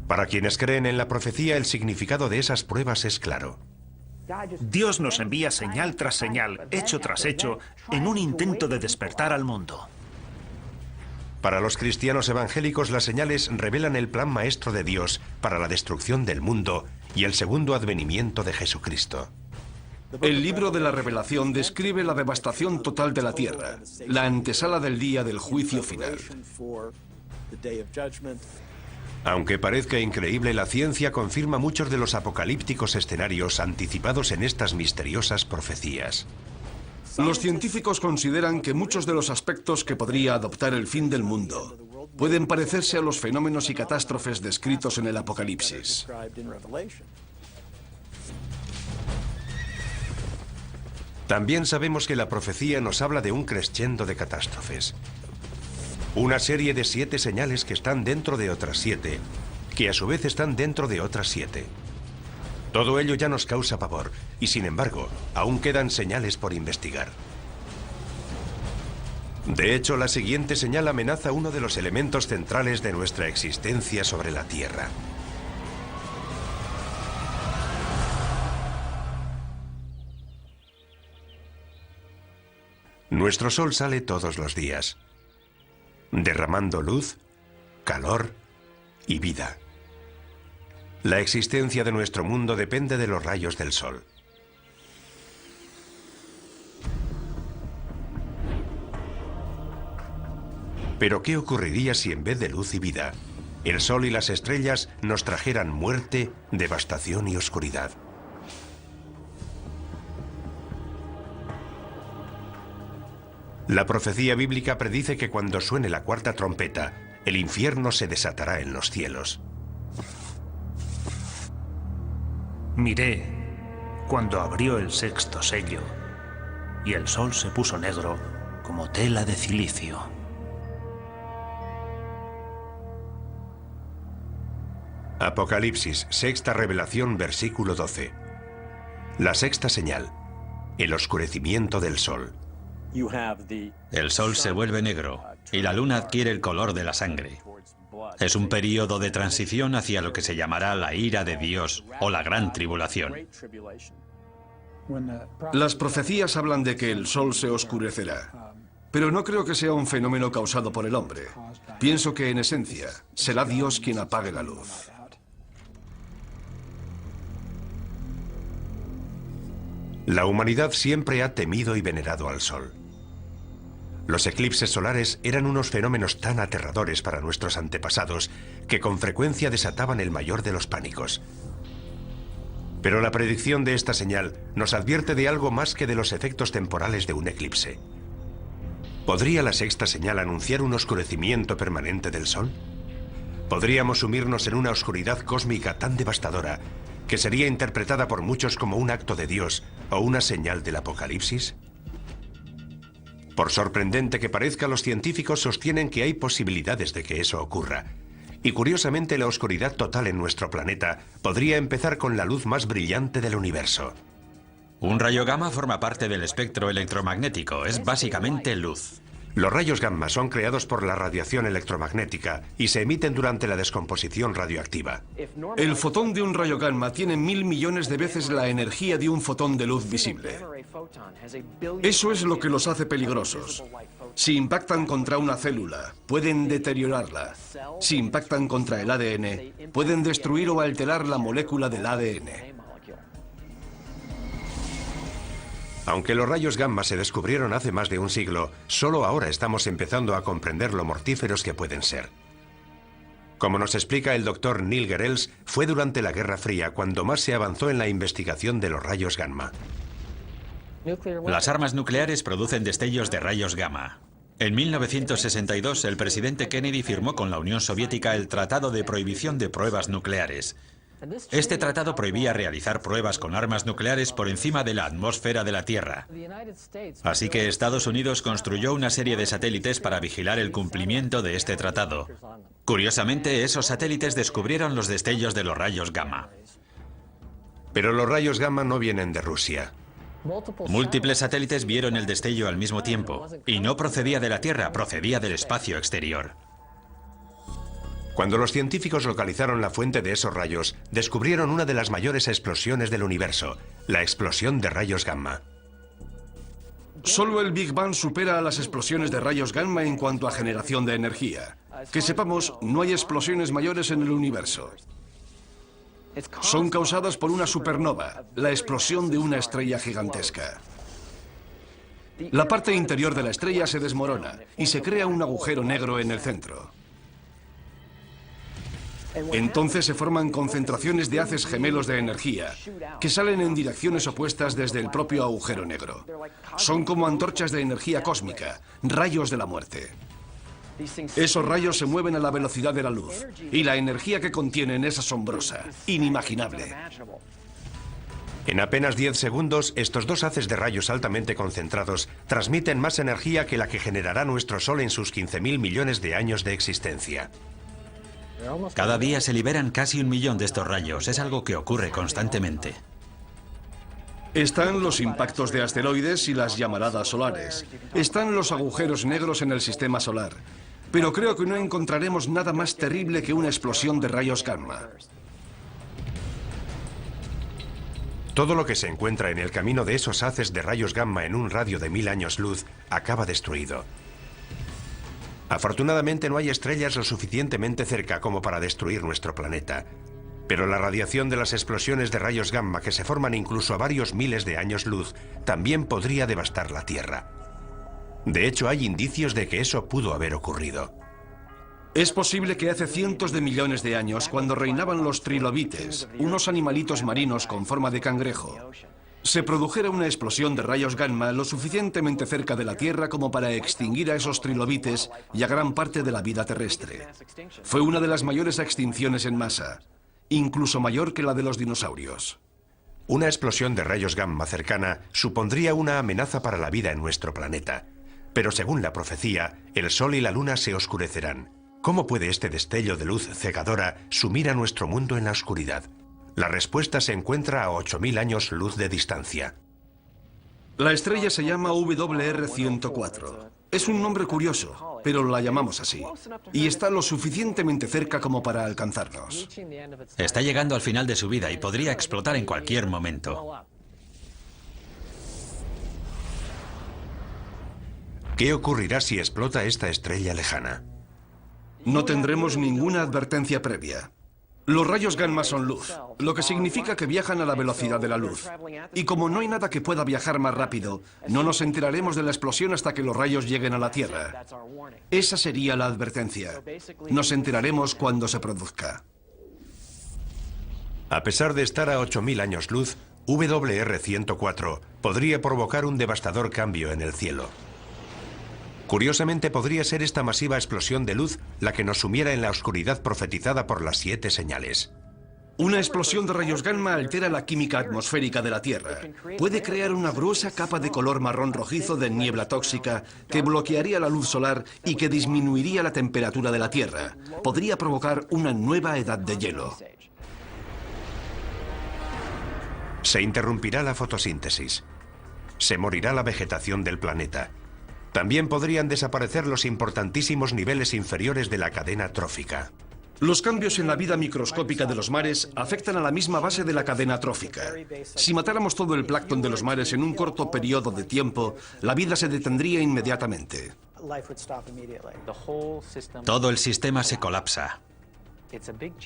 Speaker 1: Para quienes creen en la profecía, el significado de esas pruebas es claro.
Speaker 2: Dios nos envía señal tras señal, hecho tras hecho, en un intento de despertar al mundo.
Speaker 1: Para los cristianos evangélicos, las señales revelan el plan maestro de Dios para la destrucción del mundo y el segundo advenimiento de Jesucristo.
Speaker 3: El libro de la Revelación describe la devastación total de la tierra, la antesala del día del juicio final.
Speaker 1: Aunque parezca increíble, la ciencia confirma muchos de los apocalípticos escenarios anticipados en estas misteriosas profecías.
Speaker 3: Los científicos consideran que muchos de los aspectos que podría adoptar el fin del mundo pueden parecerse a los fenómenos y catástrofes descritos en el Apocalipsis.
Speaker 1: También sabemos que la profecía nos habla de un crescendo de catástrofes. Una serie de 7 señales que están dentro de otras 7, que a su vez están dentro de otras 7. Todo ello ya nos causa pavor, y sin embargo, aún quedan señales por investigar. De hecho, la siguiente señal amenaza uno de los elementos centrales de nuestra existencia sobre la Tierra. Nuestro sol sale todos los días, derramando luz, calor y vida. La existencia de nuestro mundo depende de los rayos del sol. Pero ¿qué ocurriría si en vez de luz y vida, el sol y las estrellas nos trajeran muerte, devastación y oscuridad? La profecía bíblica predice que cuando suene la 4ª trompeta, el infierno se desatará en los cielos.
Speaker 2: Miré cuando abrió el 6º sello y el sol se puso negro como tela de cilicio.
Speaker 1: Apocalipsis, 6ª revelación, versículo 12. La 6ª señal, el oscurecimiento del sol.
Speaker 4: El sol se vuelve negro y la luna adquiere el color de la sangre. Es un período de transición hacia lo que se llamará la ira de Dios o la gran tribulación.
Speaker 3: Las profecías hablan de que el sol se oscurecerá, pero no creo que sea un fenómeno causado por el hombre. Pienso que en esencia será Dios quien apague la luz.
Speaker 1: La humanidad siempre ha temido y venerado al sol. Los eclipses solares eran unos fenómenos tan aterradores para nuestros antepasados que con frecuencia desataban el mayor de los pánicos. Pero la predicción de esta señal nos advierte de algo más que de los efectos temporales de un eclipse. ¿Podría la sexta señal anunciar un oscurecimiento permanente del Sol? ¿Podríamos sumirnos en una oscuridad cósmica tan devastadora que sería interpretada por muchos como un acto de Dios o una señal del Apocalipsis? Por sorprendente que parezca, los científicos sostienen que hay posibilidades de que eso ocurra. Y curiosamente, la oscuridad total en nuestro planeta podría empezar con la luz más brillante del universo.
Speaker 4: Un rayo gamma forma parte del espectro electromagnético, es básicamente luz.
Speaker 1: Los rayos gamma son creados por la radiación electromagnética y se emiten durante la descomposición radioactiva.
Speaker 3: El fotón de un rayo gamma tiene 1000 millones de veces la energía de un fotón de luz visible. Eso es lo que los hace peligrosos. Si impactan contra una célula, pueden deteriorarla. Si impactan contra el ADN, pueden destruir o alterar la molécula del ADN.
Speaker 1: Aunque los rayos gamma se descubrieron hace más de un siglo, solo ahora estamos empezando a comprender lo mortíferos que pueden ser. Como nos explica el doctor Neil Gehrels, fue durante la Guerra Fría cuando más se avanzó en la investigación de los rayos gamma.
Speaker 4: Las armas nucleares producen destellos de rayos gamma. En 1962, el presidente Kennedy firmó con la Unión Soviética el Tratado de Prohibición de Pruebas Nucleares. Este tratado prohibía realizar pruebas con armas nucleares por encima de la atmósfera de la Tierra. Así que Estados Unidos construyó una serie de satélites para vigilar el cumplimiento de este tratado. Curiosamente, esos satélites descubrieron los destellos de los rayos gamma.
Speaker 1: Pero los rayos gamma no vienen de Rusia.
Speaker 4: Múltiples satélites vieron el destello al mismo tiempo, y no procedía de la Tierra, procedía del espacio exterior.
Speaker 1: Cuando los científicos localizaron la fuente de esos rayos, descubrieron una de las mayores explosiones del universo, la explosión de rayos gamma.
Speaker 3: Solo el Big Bang supera a las explosiones de rayos gamma en cuanto a generación de energía. Que sepamos, no hay explosiones mayores en el universo. Son causadas por una supernova, la explosión de una estrella gigantesca. La parte interior de la estrella se desmorona y se crea un agujero negro en el centro. Entonces se forman concentraciones de haces gemelos de energía que salen en direcciones opuestas desde el propio agujero negro. Son como antorchas de energía cósmica, rayos de la muerte. Esos rayos se mueven a la velocidad de la luz y la energía que contienen es asombrosa, inimaginable.
Speaker 1: En apenas 10 segundos, estos dos haces de rayos altamente concentrados transmiten más energía que la que generará nuestro Sol en sus 15.000 millones de años de existencia.
Speaker 4: Cada día se liberan casi 1 millón de estos rayos. Es algo que ocurre constantemente.
Speaker 3: Están los impactos de asteroides y las llamaradas solares. Están los agujeros negros en el sistema solar. Pero creo que no encontraremos nada más terrible que una explosión de rayos gamma.
Speaker 1: Todo lo que se encuentra en el camino de esos haces de rayos gamma en un radio de 1000 años luz acaba destruido. Afortunadamente no hay estrellas lo suficientemente cerca como para destruir nuestro planeta. Pero la radiación de las explosiones de rayos gamma que se forman incluso a varios miles de años luz también podría devastar la Tierra. De hecho, hay indicios de que eso pudo haber ocurrido.
Speaker 3: Es posible que hace cientos de millones de años, cuando reinaban los trilobites, unos animalitos marinos con forma de cangrejo, se produjera una explosión de rayos gamma lo suficientemente cerca de la Tierra como para extinguir a esos trilobites y a gran parte de la vida terrestre. Fue una de las mayores extinciones en masa, incluso mayor que la de los dinosaurios.
Speaker 1: Una explosión de rayos gamma cercana supondría una amenaza para la vida en nuestro planeta. Pero según la profecía, el Sol y la Luna se oscurecerán. ¿Cómo puede este destello de luz cegadora sumir a nuestro mundo en la oscuridad? La respuesta se encuentra a 8000 años luz de distancia.
Speaker 3: La estrella se llama WR104. Es un nombre curioso, pero la llamamos así. Y está lo suficientemente cerca como para alcanzarnos.
Speaker 4: Está llegando al final de su vida y podría explotar en cualquier momento.
Speaker 1: ¿Qué ocurrirá si explota esta estrella lejana?
Speaker 3: No tendremos ninguna advertencia previa. Los rayos gamma son luz, lo que significa que viajan a la velocidad de la luz. Y como no hay nada que pueda viajar más rápido, no nos enteraremos de la explosión hasta que los rayos lleguen a la Tierra. Esa sería la advertencia. Nos enteraremos cuando se produzca.
Speaker 1: A pesar de estar a 8000 años luz, WR104 podría provocar un devastador cambio en el cielo. Curiosamente, podría ser esta masiva explosión de luz la que nos sumiera en la oscuridad profetizada por las 7 señales.
Speaker 3: Una explosión de rayos gamma altera la química atmosférica de la Tierra. Puede crear una gruesa capa de color marrón rojizo de niebla tóxica que bloquearía la luz solar y que disminuiría la temperatura de la Tierra. Podría provocar una nueva edad de hielo.
Speaker 1: Se interrumpirá la fotosíntesis. Se morirá la vegetación del planeta. También podrían desaparecer los importantísimos niveles inferiores de la cadena trófica.
Speaker 3: Los cambios en la vida microscópica de los mares afectan a la misma base de la cadena trófica. Si matáramos todo el plancton de los mares en un corto periodo de tiempo, la vida se detendría inmediatamente.
Speaker 4: Todo el sistema se colapsa.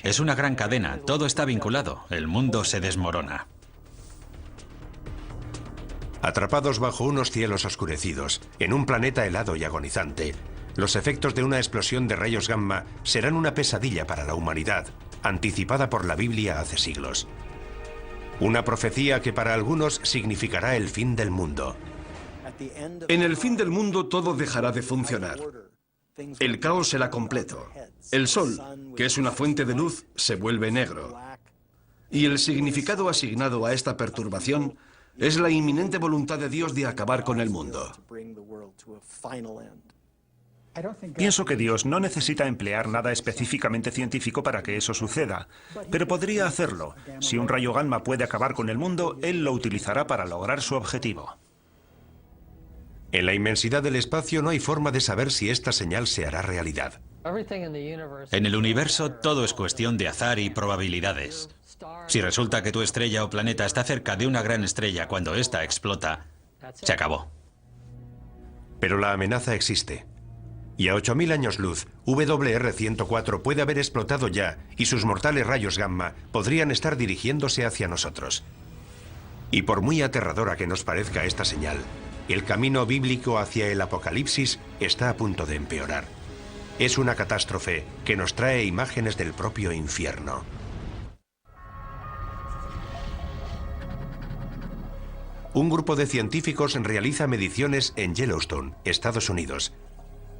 Speaker 4: Es una gran cadena, todo está vinculado, el mundo se desmorona.
Speaker 1: Atrapados bajo unos cielos oscurecidos, en un planeta helado y agonizante, los efectos de una explosión de rayos gamma serán una pesadilla para la humanidad, anticipada por la Biblia hace siglos. Una profecía que para algunos significará el fin del mundo.
Speaker 3: En el fin del mundo todo dejará de funcionar. El caos será completo. El sol, que es una fuente de luz, se vuelve negro. Y el significado asignado a esta perturbación es la inminente voluntad de Dios de acabar con el mundo.
Speaker 2: Pienso que Dios no necesita emplear nada específicamente científico para que eso suceda, pero podría hacerlo. Si un rayo gamma puede acabar con el mundo, Él lo utilizará para lograr su objetivo.
Speaker 1: En la inmensidad del espacio no hay forma de saber si esta señal se hará realidad.
Speaker 4: En el universo todo es cuestión de azar y probabilidades. Si resulta que tu estrella o planeta está cerca de una gran estrella cuando ésta explota, se acabó.
Speaker 1: Pero la amenaza existe. Y a 8000 años luz, WR104 puede haber explotado ya y sus mortales rayos gamma podrían estar dirigiéndose hacia nosotros. Y por muy aterradora que nos parezca esta señal, el camino bíblico hacia el apocalipsis está a punto de empeorar. Es una catástrofe que nos trae imágenes del propio infierno. Un grupo de científicos realiza mediciones en Yellowstone, Estados Unidos.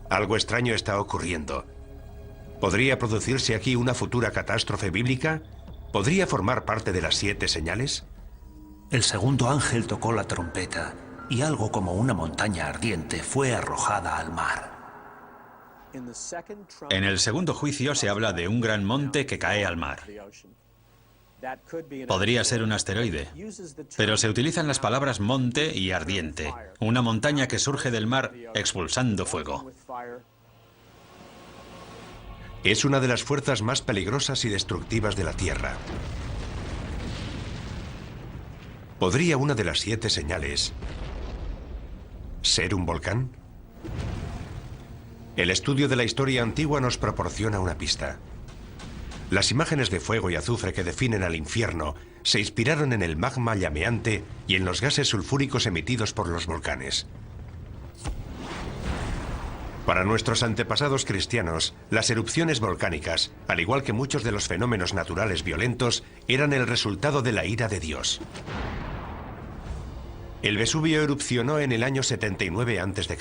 Speaker 1: Algo extraño está ocurriendo. ¿Podría producirse aquí una futura catástrofe bíblica? ¿Podría formar parte de las 7 señales?
Speaker 2: El segundo ángel tocó la trompeta y algo como una montaña ardiente fue arrojada al mar.
Speaker 4: En el segundo juicio se habla de un gran monte que cae al mar. Podría ser un asteroide, pero se utilizan las palabras monte y ardiente, una montaña que surge del mar expulsando fuego.
Speaker 1: Es una de las fuerzas más peligrosas y destructivas de la Tierra. ¿Podría una de las 7 señales ser un volcán? El estudio de la historia antigua nos proporciona una pista. Las imágenes de fuego y azufre que definen al infierno se inspiraron en el magma llameante y en los gases sulfúricos emitidos por los volcanes. Para nuestros antepasados cristianos, las erupciones volcánicas, al igual que muchos de los fenómenos naturales violentos, eran el resultado de la ira de Dios. El Vesubio erupcionó en el año 79 a.C.,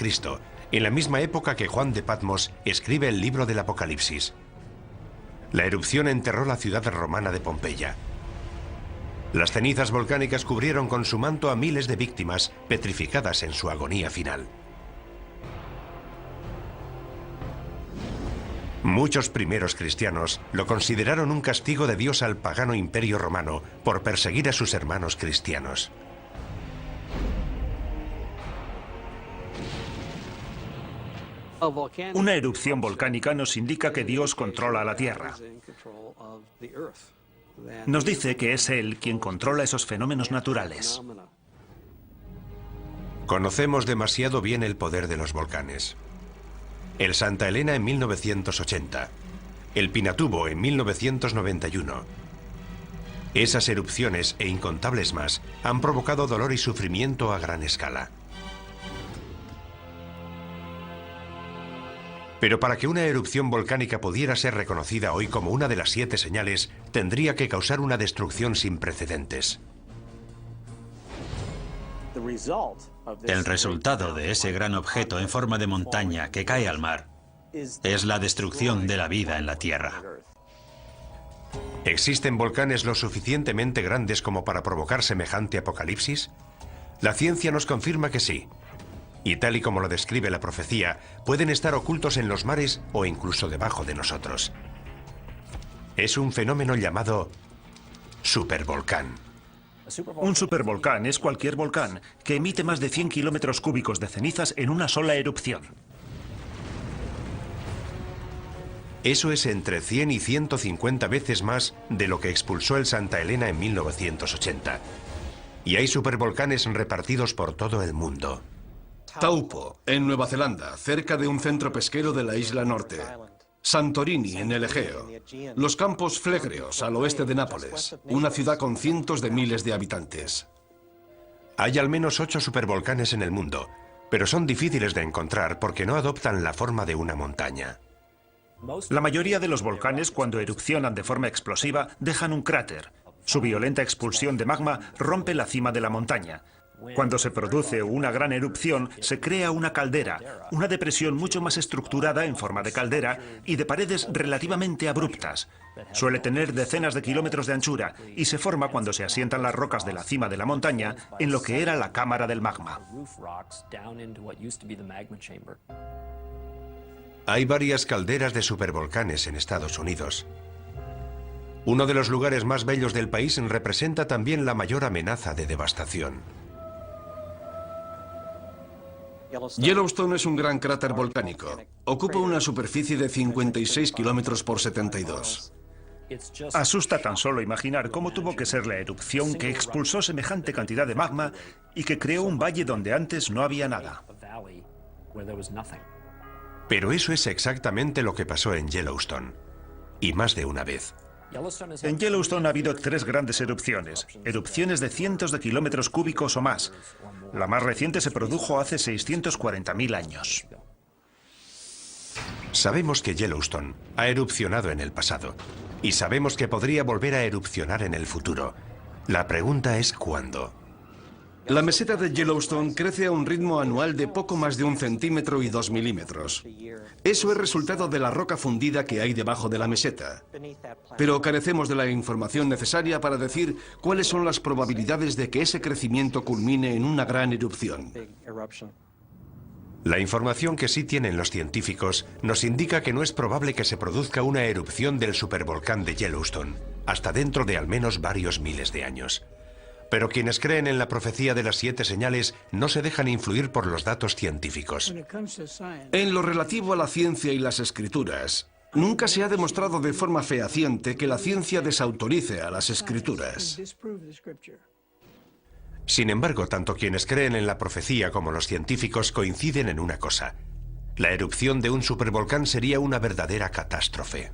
Speaker 1: en la misma época que Juan de Patmos escribe el libro del Apocalipsis. La erupción enterró la ciudad romana de Pompeya. Las cenizas volcánicas cubrieron con su manto a miles de víctimas petrificadas en su agonía final. Muchos primeros cristianos lo consideraron un castigo de Dios al pagano imperio romano por perseguir a sus hermanos cristianos.
Speaker 2: Una erupción volcánica nos indica que Dios controla la Tierra. Nos dice que es Él quien controla esos fenómenos naturales.
Speaker 1: Conocemos demasiado bien el poder de los volcanes. El Santa Elena en 1980, el Pinatubo en 1991. Esas erupciones e incontables más han provocado dolor y sufrimiento a gran escala. Pero para que una erupción volcánica pudiera ser reconocida hoy como una de las 7 señales, tendría que causar una destrucción sin precedentes.
Speaker 4: El resultado de ese gran objeto en forma de montaña que cae al mar es la destrucción de la vida en la Tierra.
Speaker 1: ¿Existen volcanes lo suficientemente grandes como para provocar semejante apocalipsis? La ciencia nos confirma que sí. Y tal y como lo describe la profecía, pueden estar ocultos en los mares o incluso debajo de nosotros. Es un fenómeno llamado supervolcán.
Speaker 2: Un supervolcán es cualquier volcán que emite más de 100 kilómetros cúbicos de cenizas en una sola erupción.
Speaker 1: Eso es entre 100 y 150 veces más de lo que expulsó el Santa Elena en 1980. Y hay supervolcanes repartidos por todo el mundo.
Speaker 3: Taupo, en Nueva Zelanda, cerca de un centro pesquero de la isla norte. Santorini, en el Egeo. Los Campos Flegreos, al oeste de Nápoles, una ciudad con cientos de miles de habitantes.
Speaker 1: Hay al menos 8 supervolcanes en el mundo, pero son difíciles de encontrar porque no adoptan la forma de una montaña.
Speaker 2: La mayoría de los volcanes, cuando erupcionan de forma explosiva, dejan un cráter. Su violenta expulsión de magma rompe la cima de la montaña. Cuando se produce una gran erupción, se crea una caldera, una depresión mucho más estructurada en forma de caldera y de paredes relativamente abruptas. Suele tener decenas de kilómetros de anchura y se forma cuando se asientan las rocas de la cima de la montaña en lo que era la cámara del magma.
Speaker 1: Hay varias calderas de supervolcanes en Estados Unidos. Uno de los lugares más bellos del país representa también la mayor amenaza de devastación.
Speaker 3: Yellowstone es un gran cráter volcánico. Ocupa una superficie de 56 kilómetros por 72.
Speaker 2: Asusta tan solo imaginar cómo tuvo que ser la erupción que expulsó semejante cantidad de magma y que creó un valle donde antes no había nada.
Speaker 1: Pero eso es exactamente lo que pasó en Yellowstone. Y más de una vez.
Speaker 2: En Yellowstone ha habido 3 grandes erupciones de cientos de kilómetros cúbicos o más. La más reciente se produjo hace 640.000 años.
Speaker 1: Sabemos que Yellowstone ha erupcionado en el pasado y sabemos que podría volver a erupcionar en el futuro. La pregunta es ¿cuándo?
Speaker 3: La meseta de Yellowstone crece a un ritmo anual de poco más de 1 centímetro y 2 milímetros. Eso es resultado de la roca fundida que hay debajo de la meseta. Pero carecemos de la información necesaria para decir cuáles son las probabilidades de que ese crecimiento culmine en una gran erupción.
Speaker 1: La información que sí tienen los científicos nos indica que no es probable que se produzca una erupción del supervolcán de Yellowstone hasta dentro de al menos varios miles de años. Pero quienes creen en la profecía de las 7 señales no se dejan influir por los datos científicos.
Speaker 3: En lo relativo a la ciencia y las escrituras, nunca se ha demostrado de forma fehaciente que la ciencia desautorice a las escrituras.
Speaker 1: Sin embargo, tanto quienes creen en la profecía como los científicos coinciden en una cosa. La erupción de un supervolcán sería una verdadera catástrofe.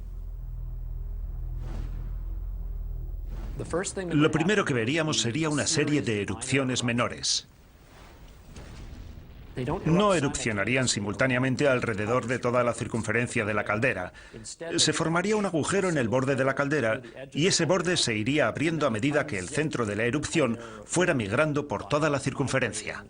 Speaker 2: Lo primero que veríamos sería una serie de erupciones menores. No erupcionarían simultáneamente alrededor de toda la circunferencia de la caldera. Se formaría un agujero en el borde de la caldera y ese borde se iría abriendo a medida que el centro de la erupción fuera migrando por toda la circunferencia.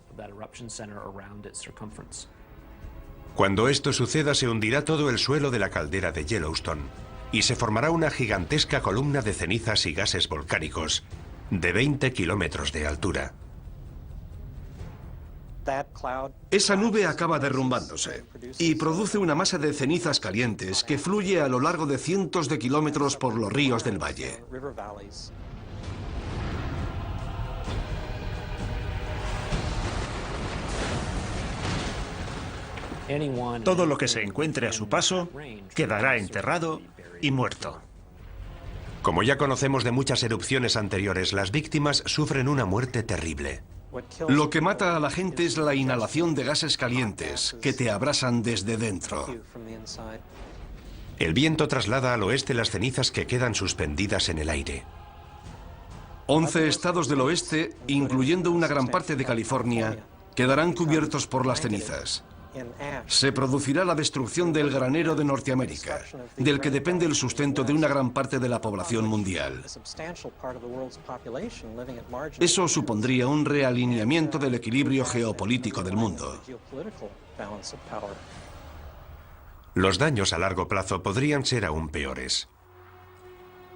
Speaker 1: Cuando esto suceda, se hundirá todo el suelo de la caldera de Yellowstone y se formará una gigantesca columna de cenizas y gases volcánicos de 20 kilómetros de altura.
Speaker 3: Esa nube acaba derrumbándose y produce una masa de cenizas calientes que fluye a lo largo de cientos de kilómetros por los ríos del valle.
Speaker 2: Todo lo que se encuentre a su paso quedará enterrado y muerto.
Speaker 1: Como ya conocemos de muchas erupciones anteriores, las víctimas sufren una muerte terrible.
Speaker 3: Lo que mata a la gente es la inhalación de gases calientes que te abrasan desde dentro.
Speaker 1: El viento traslada al oeste las cenizas que quedan suspendidas en el aire.
Speaker 3: 11 estados del oeste, incluyendo una gran parte de California, quedarán cubiertos por las cenizas. Se producirá la destrucción del granero de Norteamérica, del que depende el sustento de una gran parte de la población mundial. Eso supondría un realineamiento del equilibrio geopolítico del mundo.
Speaker 1: Los daños a largo plazo podrían ser aún peores.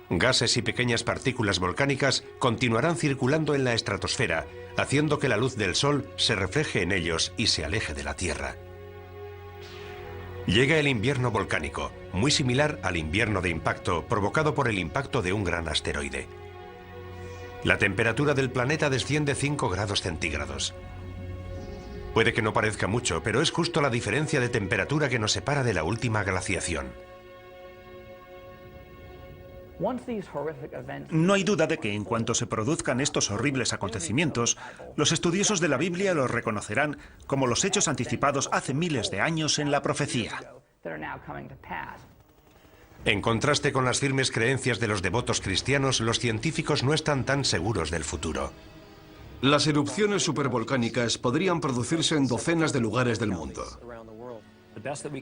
Speaker 1: Gases y pequeñas partículas volcánicas continuarán circulando en la estratosfera, haciendo que la luz del Sol se refleje en ellos y se aleje de la Tierra. Llega el invierno volcánico, muy similar al invierno de impacto provocado por el impacto de un gran asteroide. La temperatura del planeta desciende 5 grados centígrados. Puede que no parezca mucho, pero es justo la diferencia de temperatura que nos separa de la última glaciación.
Speaker 2: No hay duda de que en cuanto se produzcan estos horribles acontecimientos, los estudiosos de la Biblia los reconocerán como los hechos anticipados hace miles de años en la profecía.
Speaker 1: En contraste con las firmes creencias de los devotos cristianos, los científicos no están tan seguros del futuro.
Speaker 3: Las erupciones supervolcánicas podrían producirse en docenas de lugares del mundo.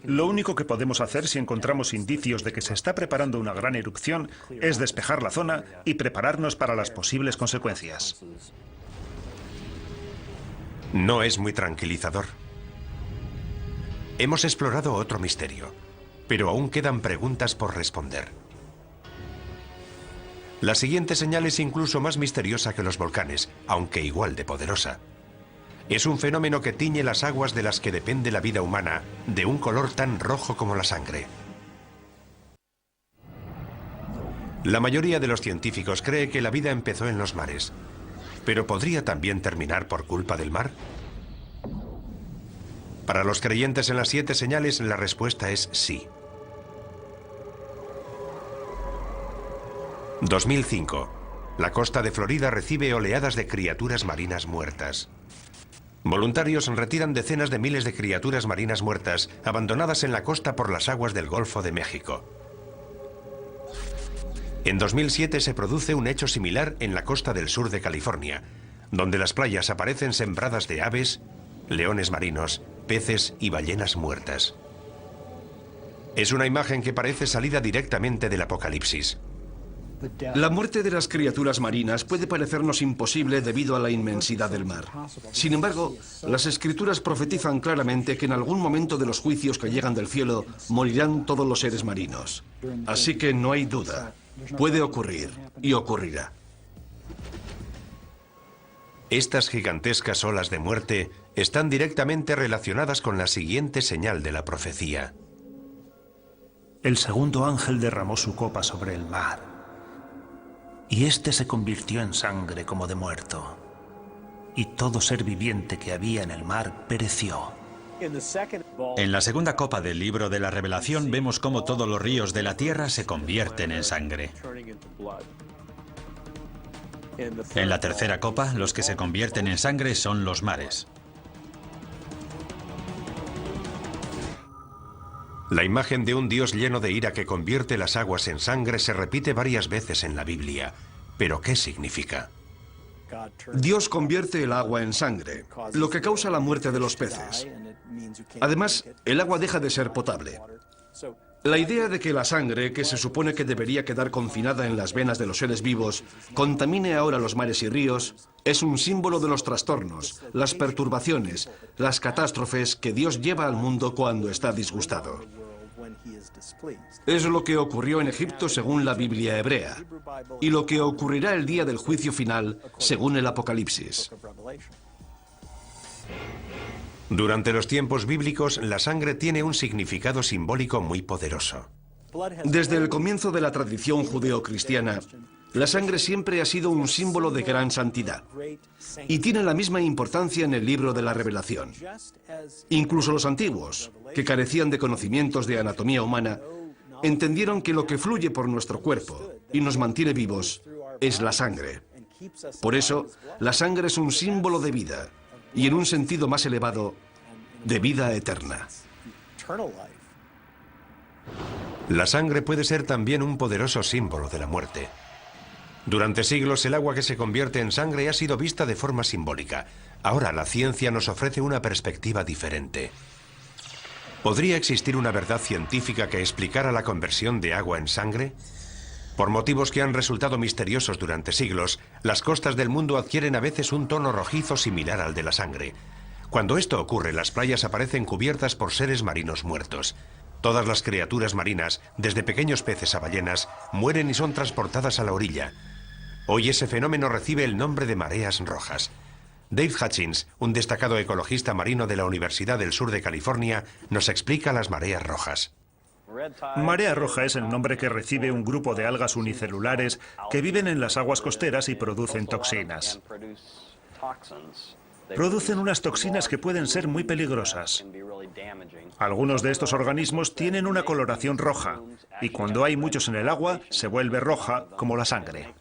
Speaker 2: Lo único que podemos hacer si encontramos indicios de que se está preparando una gran erupción es despejar la zona y prepararnos para las posibles consecuencias.
Speaker 1: No es muy tranquilizador. Hemos explorado otro misterio, pero aún quedan preguntas por responder. La siguiente señal es incluso más misteriosa que los volcanes, aunque igual de poderosa. Es un fenómeno que tiñe las aguas de las que depende la vida humana, de un color tan rojo como la sangre. La mayoría de los científicos cree que la vida empezó en los mares, pero ¿podría también terminar por culpa del mar? Para los creyentes en las 7 señales, la respuesta es sí. 2005. La costa de Florida recibe oleadas de criaturas marinas muertas. Voluntarios retiran decenas de miles de criaturas marinas muertas abandonadas en la costa por las aguas del Golfo de México. En 2007 se produce un hecho similar en la costa del sur de California, donde las playas aparecen sembradas de aves, leones marinos, peces y ballenas muertas. Es una imagen que parece salida directamente del Apocalipsis.
Speaker 3: La muerte de las criaturas marinas puede parecernos imposible debido a la inmensidad del mar. Sin embargo, las escrituras profetizan claramente que en algún momento de los juicios que llegan del cielo morirán todos los seres marinos. Así que no hay duda. Puede ocurrir y ocurrirá.
Speaker 1: Estas gigantescas olas de muerte están directamente relacionadas con la siguiente señal de la profecía.
Speaker 2: El segundo ángel derramó su copa sobre el mar, y éste se convirtió en sangre como de muerto, y todo ser viviente que había en el mar pereció.
Speaker 4: En la segunda copa del libro de la Revelación vemos cómo todos los ríos de la tierra se convierten en sangre. En la tercera copa, los que se convierten en sangre son los mares.
Speaker 1: La imagen de un Dios lleno de ira que convierte las aguas en sangre se repite varias veces en la Biblia. ¿Pero qué significa?
Speaker 3: Dios convierte el agua en sangre, lo que causa la muerte de los peces. Además, el agua deja de ser potable. La idea de que la sangre, que se supone que debería quedar confinada en las venas de los seres vivos, contamine ahora los mares y ríos, es un símbolo de los trastornos, las perturbaciones, las catástrofes que Dios lleva al mundo cuando está disgustado. Es lo que ocurrió en Egipto según la Biblia hebrea, y lo que ocurrirá el día del juicio final según el Apocalipsis.
Speaker 1: Durante los tiempos bíblicos, la sangre tiene un significado simbólico muy poderoso.
Speaker 3: Desde el comienzo de la tradición judeocristiana, la sangre siempre ha sido un símbolo de gran santidad y tiene la misma importancia en el libro de la Revelación. Incluso los antiguos, que carecían de conocimientos de anatomía humana, entendieron que lo que fluye por nuestro cuerpo y nos mantiene vivos es la sangre. Por eso, la sangre es un símbolo de vida y, en un sentido más elevado, de vida eterna.
Speaker 1: La sangre puede ser también un poderoso símbolo de la muerte. Durante siglos el agua que se convierte en sangre ha sido vista de forma simbólica. Ahora la ciencia nos ofrece una perspectiva diferente. ¿Podría existir una verdad científica que explicara la conversión de agua en sangre? Por motivos que han resultado misteriosos durante siglos, las costas del mundo adquieren a veces un tono rojizo similar al de la sangre. Cuando esto ocurre, las playas aparecen cubiertas por seres marinos muertos. Todas las criaturas marinas, desde pequeños peces a ballenas, mueren y son transportadas a la orilla. Hoy ese fenómeno recibe el nombre de mareas rojas. Dave Hutchins, un destacado ecologista marino de la Universidad del Sur de California, nos explica las mareas rojas.
Speaker 2: Marea roja es el nombre que recibe un grupo de algas unicelulares que viven en las aguas costeras y producen toxinas. Producen unas toxinas que pueden ser muy peligrosas. Algunos de estos organismos tienen una coloración roja y cuando hay muchos en el agua se vuelve roja como la sangre.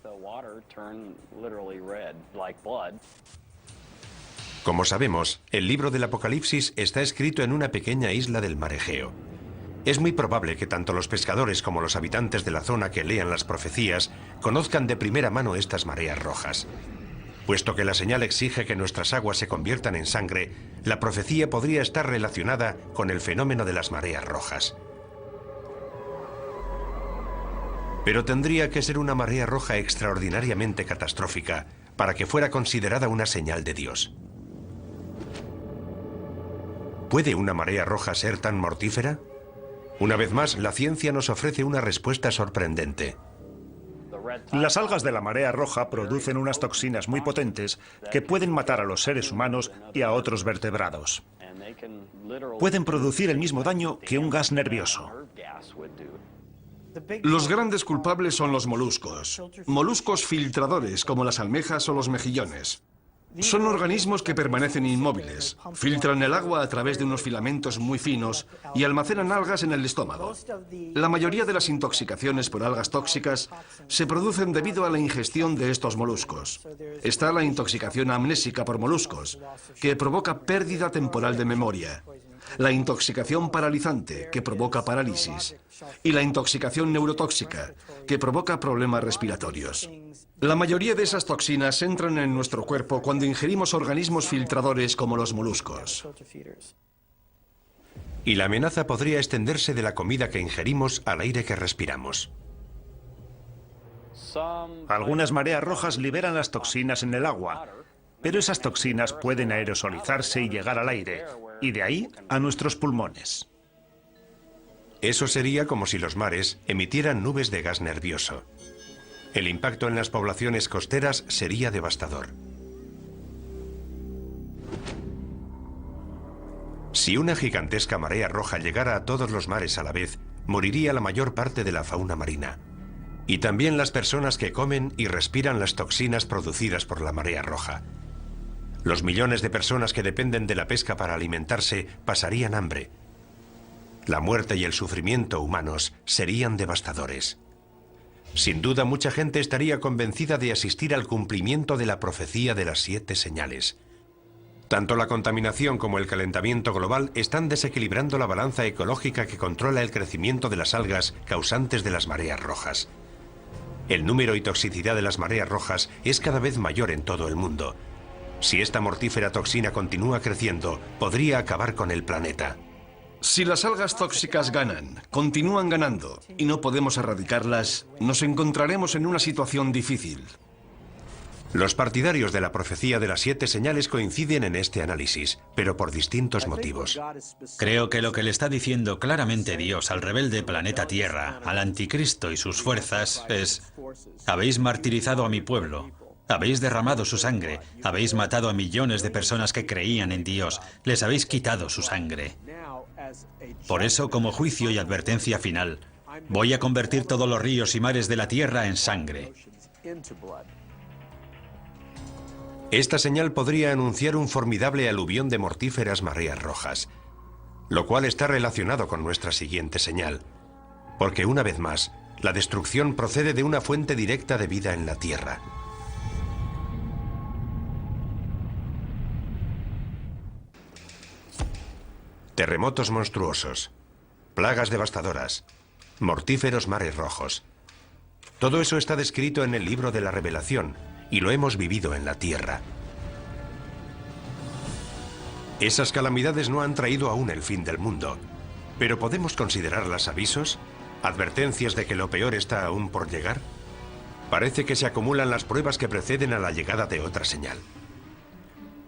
Speaker 1: Como sabemos, el libro del Apocalipsis está escrito en una pequeña isla del mar Egeo. Es muy probable que tanto los pescadores como los habitantes de la zona que lean las profecías conozcan de primera mano estas mareas rojas. Puesto que la señal exige que nuestras aguas se conviertan en sangre, la profecía podría estar relacionada con el fenómeno de las mareas rojas. Pero tendría que ser una marea roja extraordinariamente catastrófica para que fuera considerada una señal de Dios. ¿Puede una marea roja ser tan mortífera? Una vez más, la ciencia nos ofrece una respuesta sorprendente.
Speaker 2: Las algas de la marea roja producen unas toxinas muy potentes que pueden matar a los seres humanos y a otros vertebrados. Pueden producir el mismo daño que un gas nervioso.
Speaker 3: Los grandes culpables son los moluscos. Moluscos filtradores como las almejas o los mejillones. Son organismos que permanecen inmóviles, filtran el agua a través de unos filamentos muy finos y almacenan algas en el estómago. La mayoría de las intoxicaciones por algas tóxicas se producen debido a la ingestión de estos moluscos. Está la intoxicación amnésica por moluscos, que provoca pérdida temporal de memoria. La intoxicación paralizante, que provoca parálisis. Y la intoxicación neurotóxica, que provoca problemas respiratorios. La mayoría de esas toxinas entran en nuestro cuerpo cuando ingerimos organismos filtradores como los moluscos.
Speaker 1: Y la amenaza podría extenderse de la comida que ingerimos al aire que respiramos.
Speaker 2: Algunas mareas rojas liberan las toxinas en el agua, pero esas toxinas pueden aerosolizarse y llegar al aire, y de ahí a nuestros pulmones.
Speaker 1: Eso sería como si los mares emitieran nubes de gas nervioso. El impacto en las poblaciones costeras sería devastador. Si una gigantesca marea roja llegara a todos los mares a la vez, moriría la mayor parte de la fauna marina. Y también las personas que comen y respiran las toxinas producidas por la marea roja. Los millones de personas que dependen de la pesca para alimentarse pasarían hambre. La muerte y el sufrimiento humanos serían devastadores. Sin duda, mucha gente estaría convencida de asistir al cumplimiento de la profecía de las 7 señales. Tanto la contaminación como el calentamiento global están desequilibrando la balanza ecológica que controla el crecimiento de las algas causantes de las mareas rojas. El número y toxicidad de las mareas rojas es cada vez mayor en todo el mundo. Si esta mortífera toxina continúa creciendo, podría acabar con el planeta.
Speaker 3: Si las algas tóxicas ganan, continúan ganando, y no podemos erradicarlas, nos encontraremos en una situación difícil.
Speaker 1: Los partidarios de la profecía de las 7 señales coinciden en este análisis, pero por distintos motivos.
Speaker 4: Creo que lo que le está diciendo claramente Dios al rebelde planeta Tierra, al anticristo y sus fuerzas, es: habéis martirizado a mi pueblo, habéis derramado su sangre, habéis matado a millones de personas que creían en Dios, les habéis quitado su sangre. Por eso, como juicio y advertencia final, voy a convertir todos los ríos y mares de la tierra en sangre.
Speaker 1: Esta señal podría anunciar un formidable aluvión de mortíferas mareas rojas, lo cual está relacionado con nuestra siguiente señal, porque una vez más, la destrucción procede de una fuente directa de vida en la tierra. Terremotos monstruosos, plagas devastadoras, mortíferos mares rojos. Todo eso está descrito en el libro de la Revelación y lo hemos vivido en la tierra. Esas calamidades no han traído aún el fin del mundo, ¿Pero podemos considerarlas avisos? ¿Advertencias de que lo peor está aún por llegar? Parece que se acumulan las pruebas que preceden a la llegada de otra señal.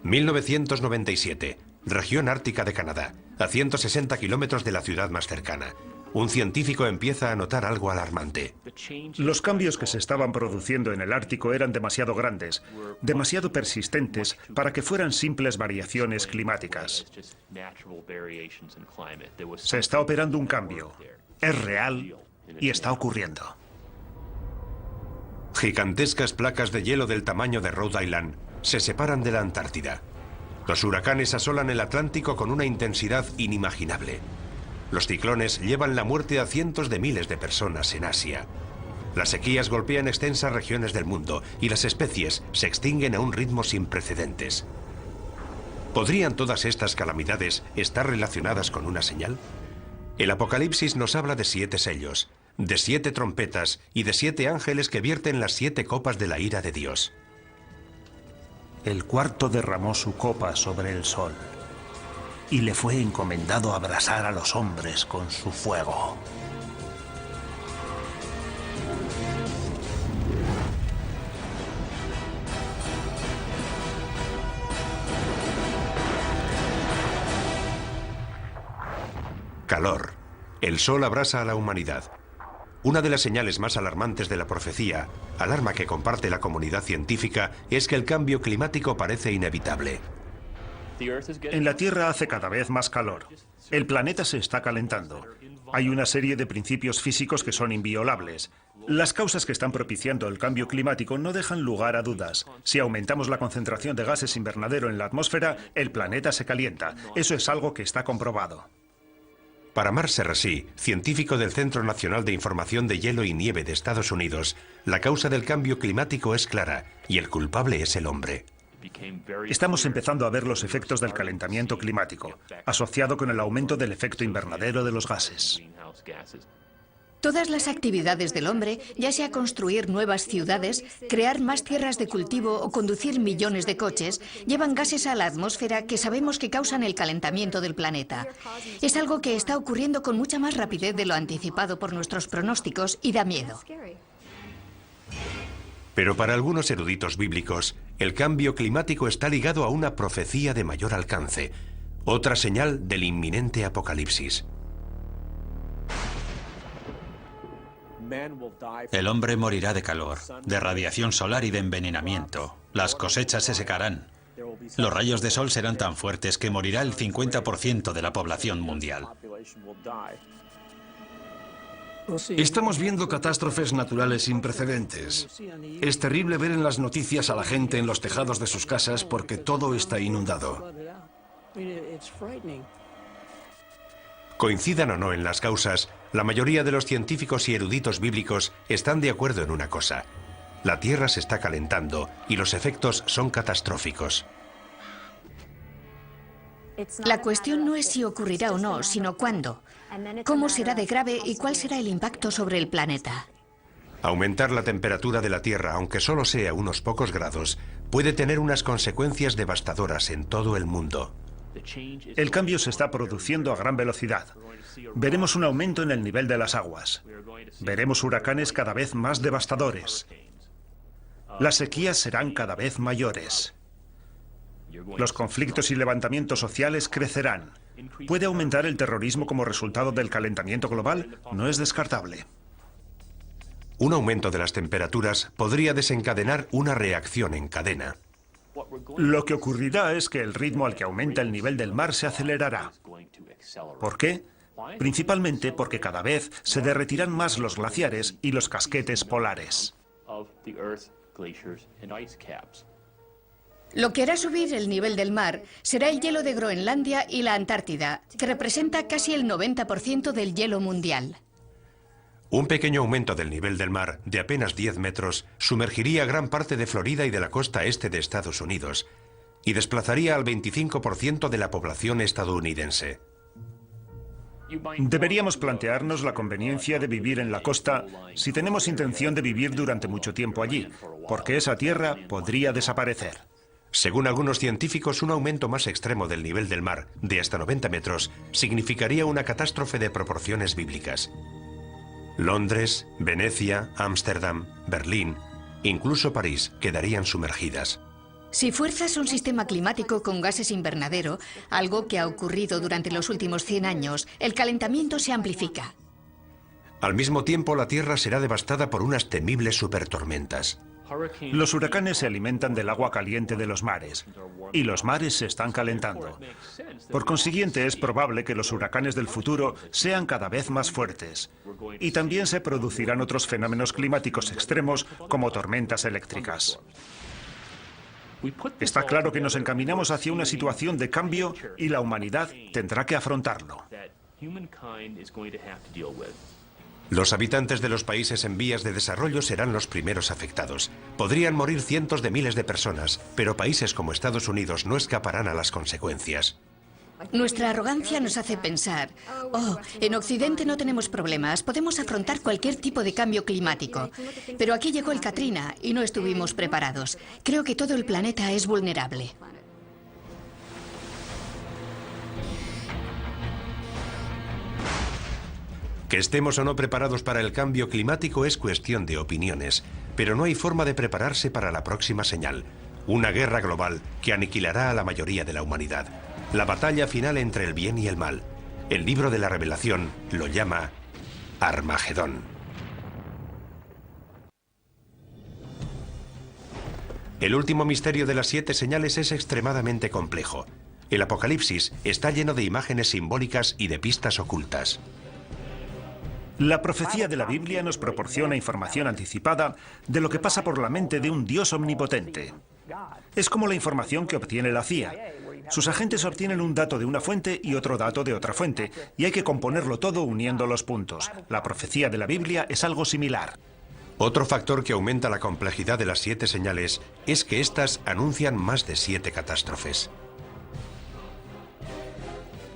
Speaker 1: 1997, región ártica de Canadá, a 160 kilómetros de la ciudad más cercana. Un científico empieza a notar algo alarmante.
Speaker 2: Los cambios que se estaban produciendo en el Ártico eran demasiado grandes, demasiado persistentes para que fueran simples variaciones climáticas. Se está operando un cambio. Es real y está ocurriendo.
Speaker 1: Gigantescas placas de hielo del tamaño de Rhode Island se separan de la Antártida. Los huracanes asolan el Atlántico con una intensidad inimaginable. Los ciclones llevan la muerte a cientos de miles de personas en Asia. Las sequías golpean extensas regiones del mundo y las especies se extinguen a un ritmo sin precedentes. ¿Podrían todas estas calamidades estar relacionadas con una señal? El Apocalipsis nos habla de 7 sellos, de 7 trompetas y de 7 ángeles que vierten las 7 copas de la ira de Dios.
Speaker 2: El cuarto derramó su copa sobre el sol, y le fue encomendado abrasar a los hombres con su fuego.
Speaker 1: Calor. El sol abrasa a la humanidad. Una de las señales más alarmantes de la profecía, alarma que comparte la comunidad científica, es que el cambio climático parece inevitable.
Speaker 2: En la Tierra hace cada vez más calor. El planeta se está calentando. Hay una serie de principios físicos que son inviolables. Las causas que están propiciando el cambio climático no dejan lugar a dudas. Si aumentamos la concentración de gases invernadero en la atmósfera, el planeta se calienta. Eso es algo que está comprobado.
Speaker 1: Para Mark Serrasí, científico del Centro Nacional de Información de Hielo y Nieve de Estados Unidos, la causa del cambio climático es clara y el culpable es el hombre.
Speaker 2: Estamos empezando a ver los efectos del calentamiento climático, asociado con el aumento del efecto invernadero de los gases.
Speaker 5: Todas las actividades del hombre, ya sea construir nuevas ciudades, crear más tierras de cultivo o conducir millones de coches, llevan gases a la atmósfera que sabemos que causan el calentamiento del planeta. Es algo que está ocurriendo con mucha más rapidez de lo anticipado por nuestros pronósticos y da miedo.
Speaker 1: Pero para algunos eruditos bíblicos, el cambio climático está ligado a una profecía de mayor alcance, otra señal del inminente apocalipsis.
Speaker 4: El hombre morirá de calor, de radiación solar y de envenenamiento. Las cosechas se secarán. Los rayos de sol serán tan fuertes que morirá el 50% de la población mundial.
Speaker 3: Estamos viendo catástrofes naturales sin precedentes. Es terrible ver en las noticias a la gente en los tejados de sus casas porque todo está inundado.
Speaker 1: Coincidan o no en las causas, la mayoría de los científicos y eruditos bíblicos están de acuerdo en una cosa. La Tierra se está calentando y los efectos son catastróficos.
Speaker 5: La cuestión no es si ocurrirá o no, sino cuándo. ¿Cómo será de grave y cuál será el impacto sobre el planeta?
Speaker 1: Aumentar la temperatura de la Tierra, aunque solo sea unos pocos grados, puede tener unas consecuencias devastadoras en todo el mundo.
Speaker 2: El cambio se está produciendo a gran velocidad. Veremos un aumento en el nivel de las aguas. Veremos huracanes cada vez más devastadores. Las sequías serán cada vez mayores. Los conflictos y levantamientos sociales crecerán. ¿Puede aumentar el terrorismo como resultado del calentamiento global? No es descartable.
Speaker 1: Un aumento de las temperaturas podría desencadenar una reacción en cadena.
Speaker 2: Lo que ocurrirá es que el ritmo al que aumenta el nivel del mar se acelerará. ¿Por qué? Principalmente porque cada vez se derretirán más los glaciares y los casquetes polares.
Speaker 5: Lo que hará subir el nivel del mar será el hielo de Groenlandia y la Antártida, que representa casi el 90% del hielo mundial.
Speaker 1: Un pequeño aumento del nivel del mar, de apenas 10 metros, sumergiría gran parte de Florida y de la costa este de Estados Unidos, y desplazaría al 25% de la población estadounidense.
Speaker 2: Deberíamos plantearnos la conveniencia de vivir en la costa si tenemos intención de vivir durante mucho tiempo allí, porque esa tierra podría desaparecer.
Speaker 1: Según algunos científicos, un aumento más extremo del nivel del mar, de hasta 90 metros, significaría una catástrofe de proporciones bíblicas. Londres, Venecia, Ámsterdam, Berlín, incluso París quedarían sumergidas.
Speaker 5: Si fuerzas un sistema climático con gases invernadero, algo que ha ocurrido durante los últimos 100 años, el calentamiento se amplifica.
Speaker 1: Al mismo tiempo, la Tierra será devastada por unas temibles supertormentas.
Speaker 2: Los huracanes se alimentan del agua caliente de los mares, y los mares se están calentando. Por consiguiente, es probable que los huracanes del futuro sean cada vez más fuertes. Y también se producirán otros fenómenos climáticos extremos, como tormentas eléctricas. Está claro que nos encaminamos hacia una situación de cambio y la humanidad tendrá que afrontarlo.
Speaker 1: Los habitantes de los países en vías de desarrollo serán los primeros afectados. Podrían morir cientos de miles de personas, pero países como Estados Unidos no escaparán a las consecuencias.
Speaker 5: Nuestra arrogancia nos hace pensar, en Occidente no tenemos problemas, podemos afrontar cualquier tipo de cambio climático. Pero aquí llegó el Katrina y no estuvimos preparados. Creo que todo el planeta es vulnerable.
Speaker 1: Que estemos o no preparados para el cambio climático es cuestión de opiniones, pero no hay forma de prepararse para la próxima señal. Una guerra global que aniquilará a la mayoría de la humanidad. La batalla final entre el bien y el mal. El libro de la Revelación lo llama Armagedón. El último misterio de las 7 señales es extremadamente complejo. El Apocalipsis está lleno de imágenes simbólicas y de pistas ocultas.
Speaker 2: La profecía de la Biblia nos proporciona información anticipada de lo que pasa por la mente de un Dios omnipotente. Es como la información que obtiene la CIA. Sus agentes obtienen un dato de una fuente y otro dato de otra fuente, y hay que componerlo todo uniendo los puntos. La profecía de la Biblia es algo similar.
Speaker 1: Otro factor que aumenta la complejidad de las 7 señales es que éstas anuncian más de 7 catástrofes.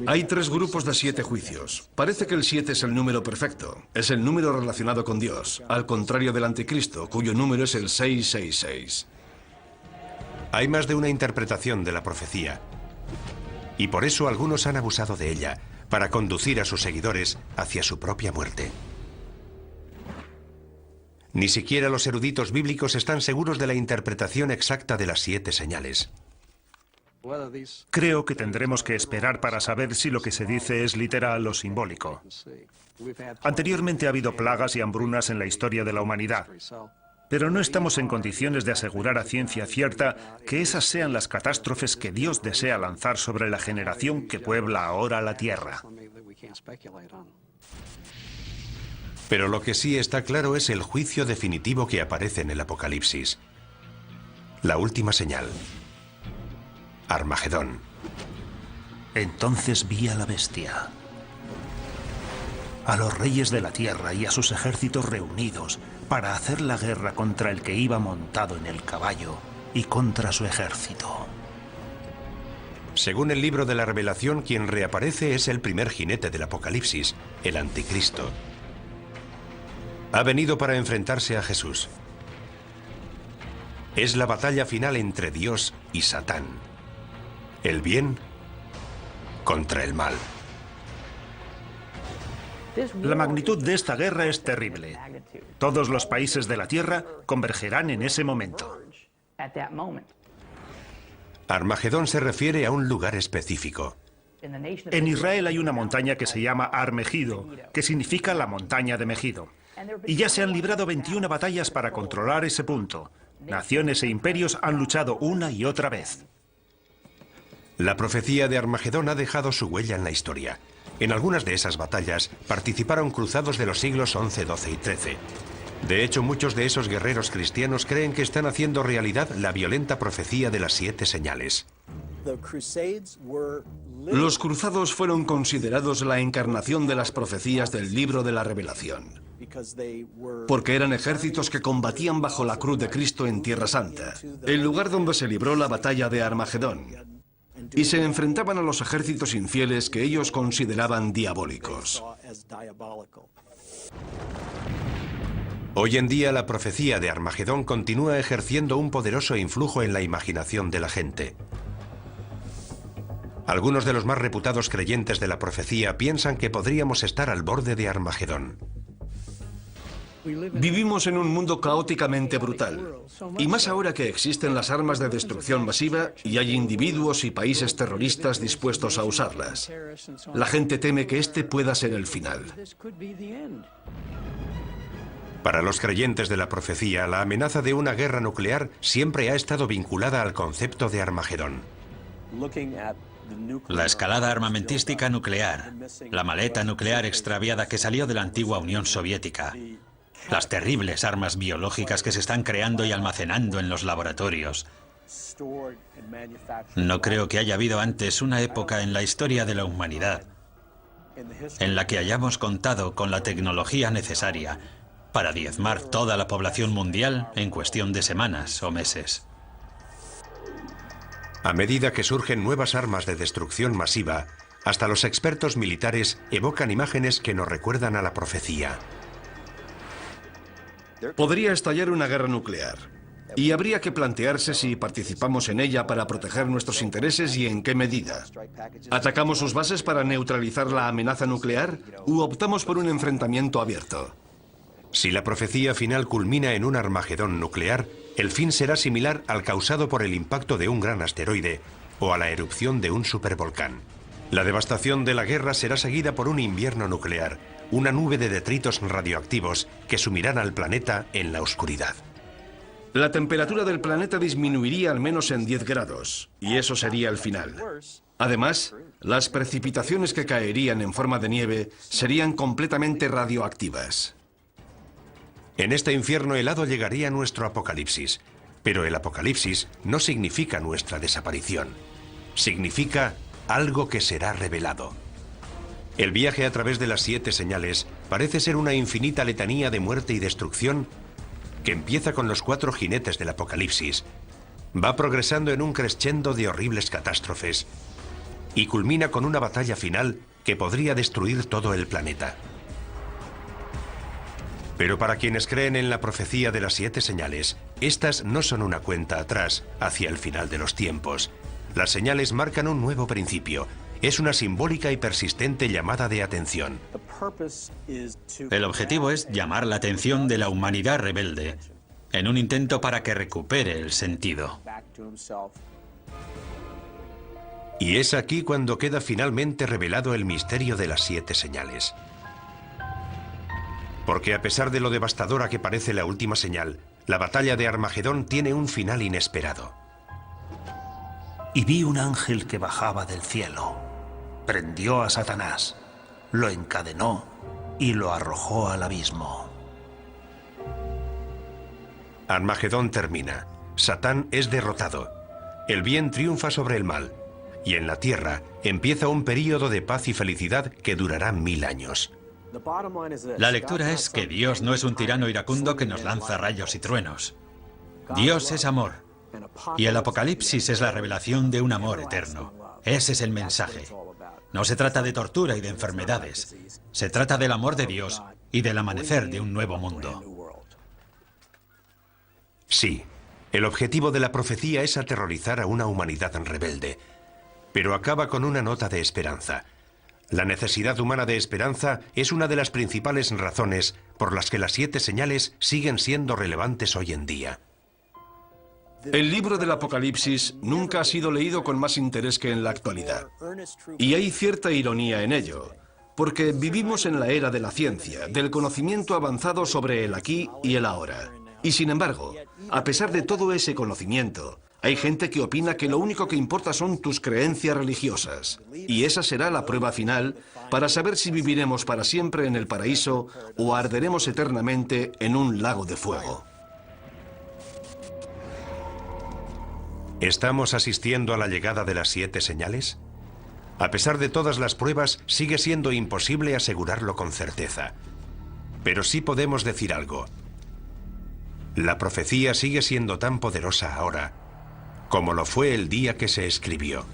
Speaker 3: Hay 3 grupos de 7 juicios. Parece que el 7 es el número perfecto. Es el número relacionado con Dios, al contrario del anticristo, cuyo número es el 666.
Speaker 1: Hay más de una interpretación de la profecía. Y por eso algunos han abusado de ella, para conducir a sus seguidores hacia su propia muerte. Ni siquiera los eruditos bíblicos están seguros de la interpretación exacta de las 7 señales.
Speaker 2: Creo que tendremos que esperar para saber si lo que se dice es literal o simbólico. Anteriormente ha habido plagas y hambrunas en la historia de la humanidad, pero no estamos en condiciones de asegurar a ciencia cierta que esas sean las catástrofes que Dios desea lanzar sobre la generación que puebla ahora la tierra.
Speaker 1: Pero lo que sí está claro es el juicio definitivo que aparece en el Apocalipsis. La última señal. Armagedón.
Speaker 2: Entonces vi a la bestia, a los reyes de la tierra y a sus ejércitos reunidos para hacer la guerra contra el que iba montado en el caballo y contra su ejército.
Speaker 1: Según el libro de la Revelación, quien reaparece es el primer jinete del Apocalipsis, el Anticristo. Ha venido para enfrentarse a Jesús. Es la batalla final entre Dios y Satán. El bien contra el mal.
Speaker 2: La magnitud de esta guerra es terrible. Todos los países de la tierra convergerán en ese momento.
Speaker 1: Armagedón se refiere a un lugar específico.
Speaker 2: En Israel hay una montaña que se llama Har Megido, que significa la montaña de Megido. Y ya se han librado 21 batallas para controlar ese punto. Naciones e imperios han luchado una y otra vez.
Speaker 1: La profecía de Armagedón ha dejado su huella en la historia. En algunas de esas batallas participaron cruzados de los siglos XI, XII y XIII. De hecho, muchos de esos guerreros cristianos creen que están haciendo realidad la violenta profecía de las 7 señales.
Speaker 3: Los cruzados fueron considerados la encarnación de las profecías del libro de la Revelación, porque eran ejércitos que combatían bajo la cruz de Cristo en Tierra Santa, el lugar donde se libró la batalla de Armagedón, y se enfrentaban a los ejércitos infieles que ellos consideraban diabólicos.
Speaker 1: Hoy en día la profecía de Armagedón continúa ejerciendo un poderoso influjo en la imaginación de la gente. Algunos de los más reputados creyentes de la profecía piensan que podríamos estar al borde de Armagedón.
Speaker 3: Vivimos en un mundo caóticamente brutal, y más ahora que existen las armas de destrucción masiva y hay individuos y países terroristas dispuestos a usarlas. La gente teme que este pueda ser el final.
Speaker 1: Para los creyentes de la profecía, la amenaza de una guerra nuclear siempre ha estado vinculada al concepto de Armagedón.
Speaker 4: La escalada armamentística nuclear, la maleta nuclear extraviada que salió de la antigua Unión Soviética, las terribles armas biológicas que se están creando y almacenando en los laboratorios. No creo que haya habido antes una época en la historia de la humanidad en la que hayamos contado con la tecnología necesaria para diezmar toda la población mundial en cuestión de semanas o meses.
Speaker 1: A medida que surgen nuevas armas de destrucción masiva, hasta los expertos militares evocan imágenes que nos recuerdan a la profecía.
Speaker 3: Podría estallar una guerra nuclear, y habría que plantearse si participamos en ella para proteger nuestros intereses y en qué medida. ¿Atacamos sus bases para neutralizar la amenaza nuclear u optamos por un enfrentamiento abierto?
Speaker 1: Si la profecía final culmina en un Armagedón nuclear, el fin será similar al causado por el impacto de un gran asteroide o a la erupción de un supervolcán. La devastación de la guerra será seguida por un invierno nuclear, una nube de detritos radioactivos que sumirán al planeta en la oscuridad.
Speaker 3: La temperatura del planeta disminuiría al menos en 10 grados, y eso sería el final. Además, las precipitaciones que caerían en forma de nieve serían completamente radioactivas.
Speaker 1: En este infierno helado llegaría nuestro apocalipsis, pero el apocalipsis no significa nuestra desaparición. Significa algo que será revelado. El viaje a través de las 7 señales parece ser una infinita letanía de muerte y destrucción que empieza con los 4 jinetes del apocalipsis, va progresando en un crescendo de horribles catástrofes y culmina con una batalla final que podría destruir todo el planeta. Pero para quienes creen en la profecía de las 7 señales, estas no son una cuenta atrás hacia el final de los tiempos. Las señales marcan un nuevo principio. Es una simbólica y persistente llamada de atención.
Speaker 4: El objetivo es llamar la atención de la humanidad rebelde, en un intento para que recupere el sentido.
Speaker 1: Y es aquí cuando queda finalmente revelado el misterio de las 7 señales. Porque a pesar de lo devastadora que parece la última señal, la batalla de Armagedón tiene un final inesperado.
Speaker 2: Y vi un ángel que bajaba del cielo. Prendió a Satanás, lo encadenó y lo arrojó al abismo.
Speaker 1: Armagedón termina. Satán es derrotado. El bien triunfa sobre el mal. Y en la tierra empieza un período de paz y felicidad que durará 1000 años.
Speaker 4: La lectura es que Dios no es un tirano iracundo que nos lanza rayos y truenos. Dios es amor. Y el Apocalipsis es la revelación de un amor eterno. Ese es el mensaje. No se trata de tortura y de enfermedades. Se trata del amor de Dios y del amanecer de un nuevo mundo.
Speaker 1: Sí, el objetivo de la profecía es aterrorizar a una humanidad rebelde, pero acaba con una nota de esperanza. La necesidad humana de esperanza es una de las principales razones por las que las 7 señales siguen siendo relevantes hoy en día.
Speaker 3: El libro del Apocalipsis nunca ha sido leído con más interés que en la actualidad. Y hay cierta ironía en ello, porque vivimos en la era de la ciencia, del conocimiento avanzado sobre el aquí y el ahora. Y sin embargo, a pesar de todo ese conocimiento, hay gente que opina que lo único que importa son tus creencias religiosas. Y esa será la prueba final para saber si viviremos para siempre en el paraíso o arderemos eternamente en un lago de fuego.
Speaker 1: ¿Estamos asistiendo a la llegada de las 7 señales? A pesar de todas las pruebas, sigue siendo imposible asegurarlo con certeza. Pero sí podemos decir algo. La profecía sigue siendo tan poderosa ahora como lo fue el día que se escribió.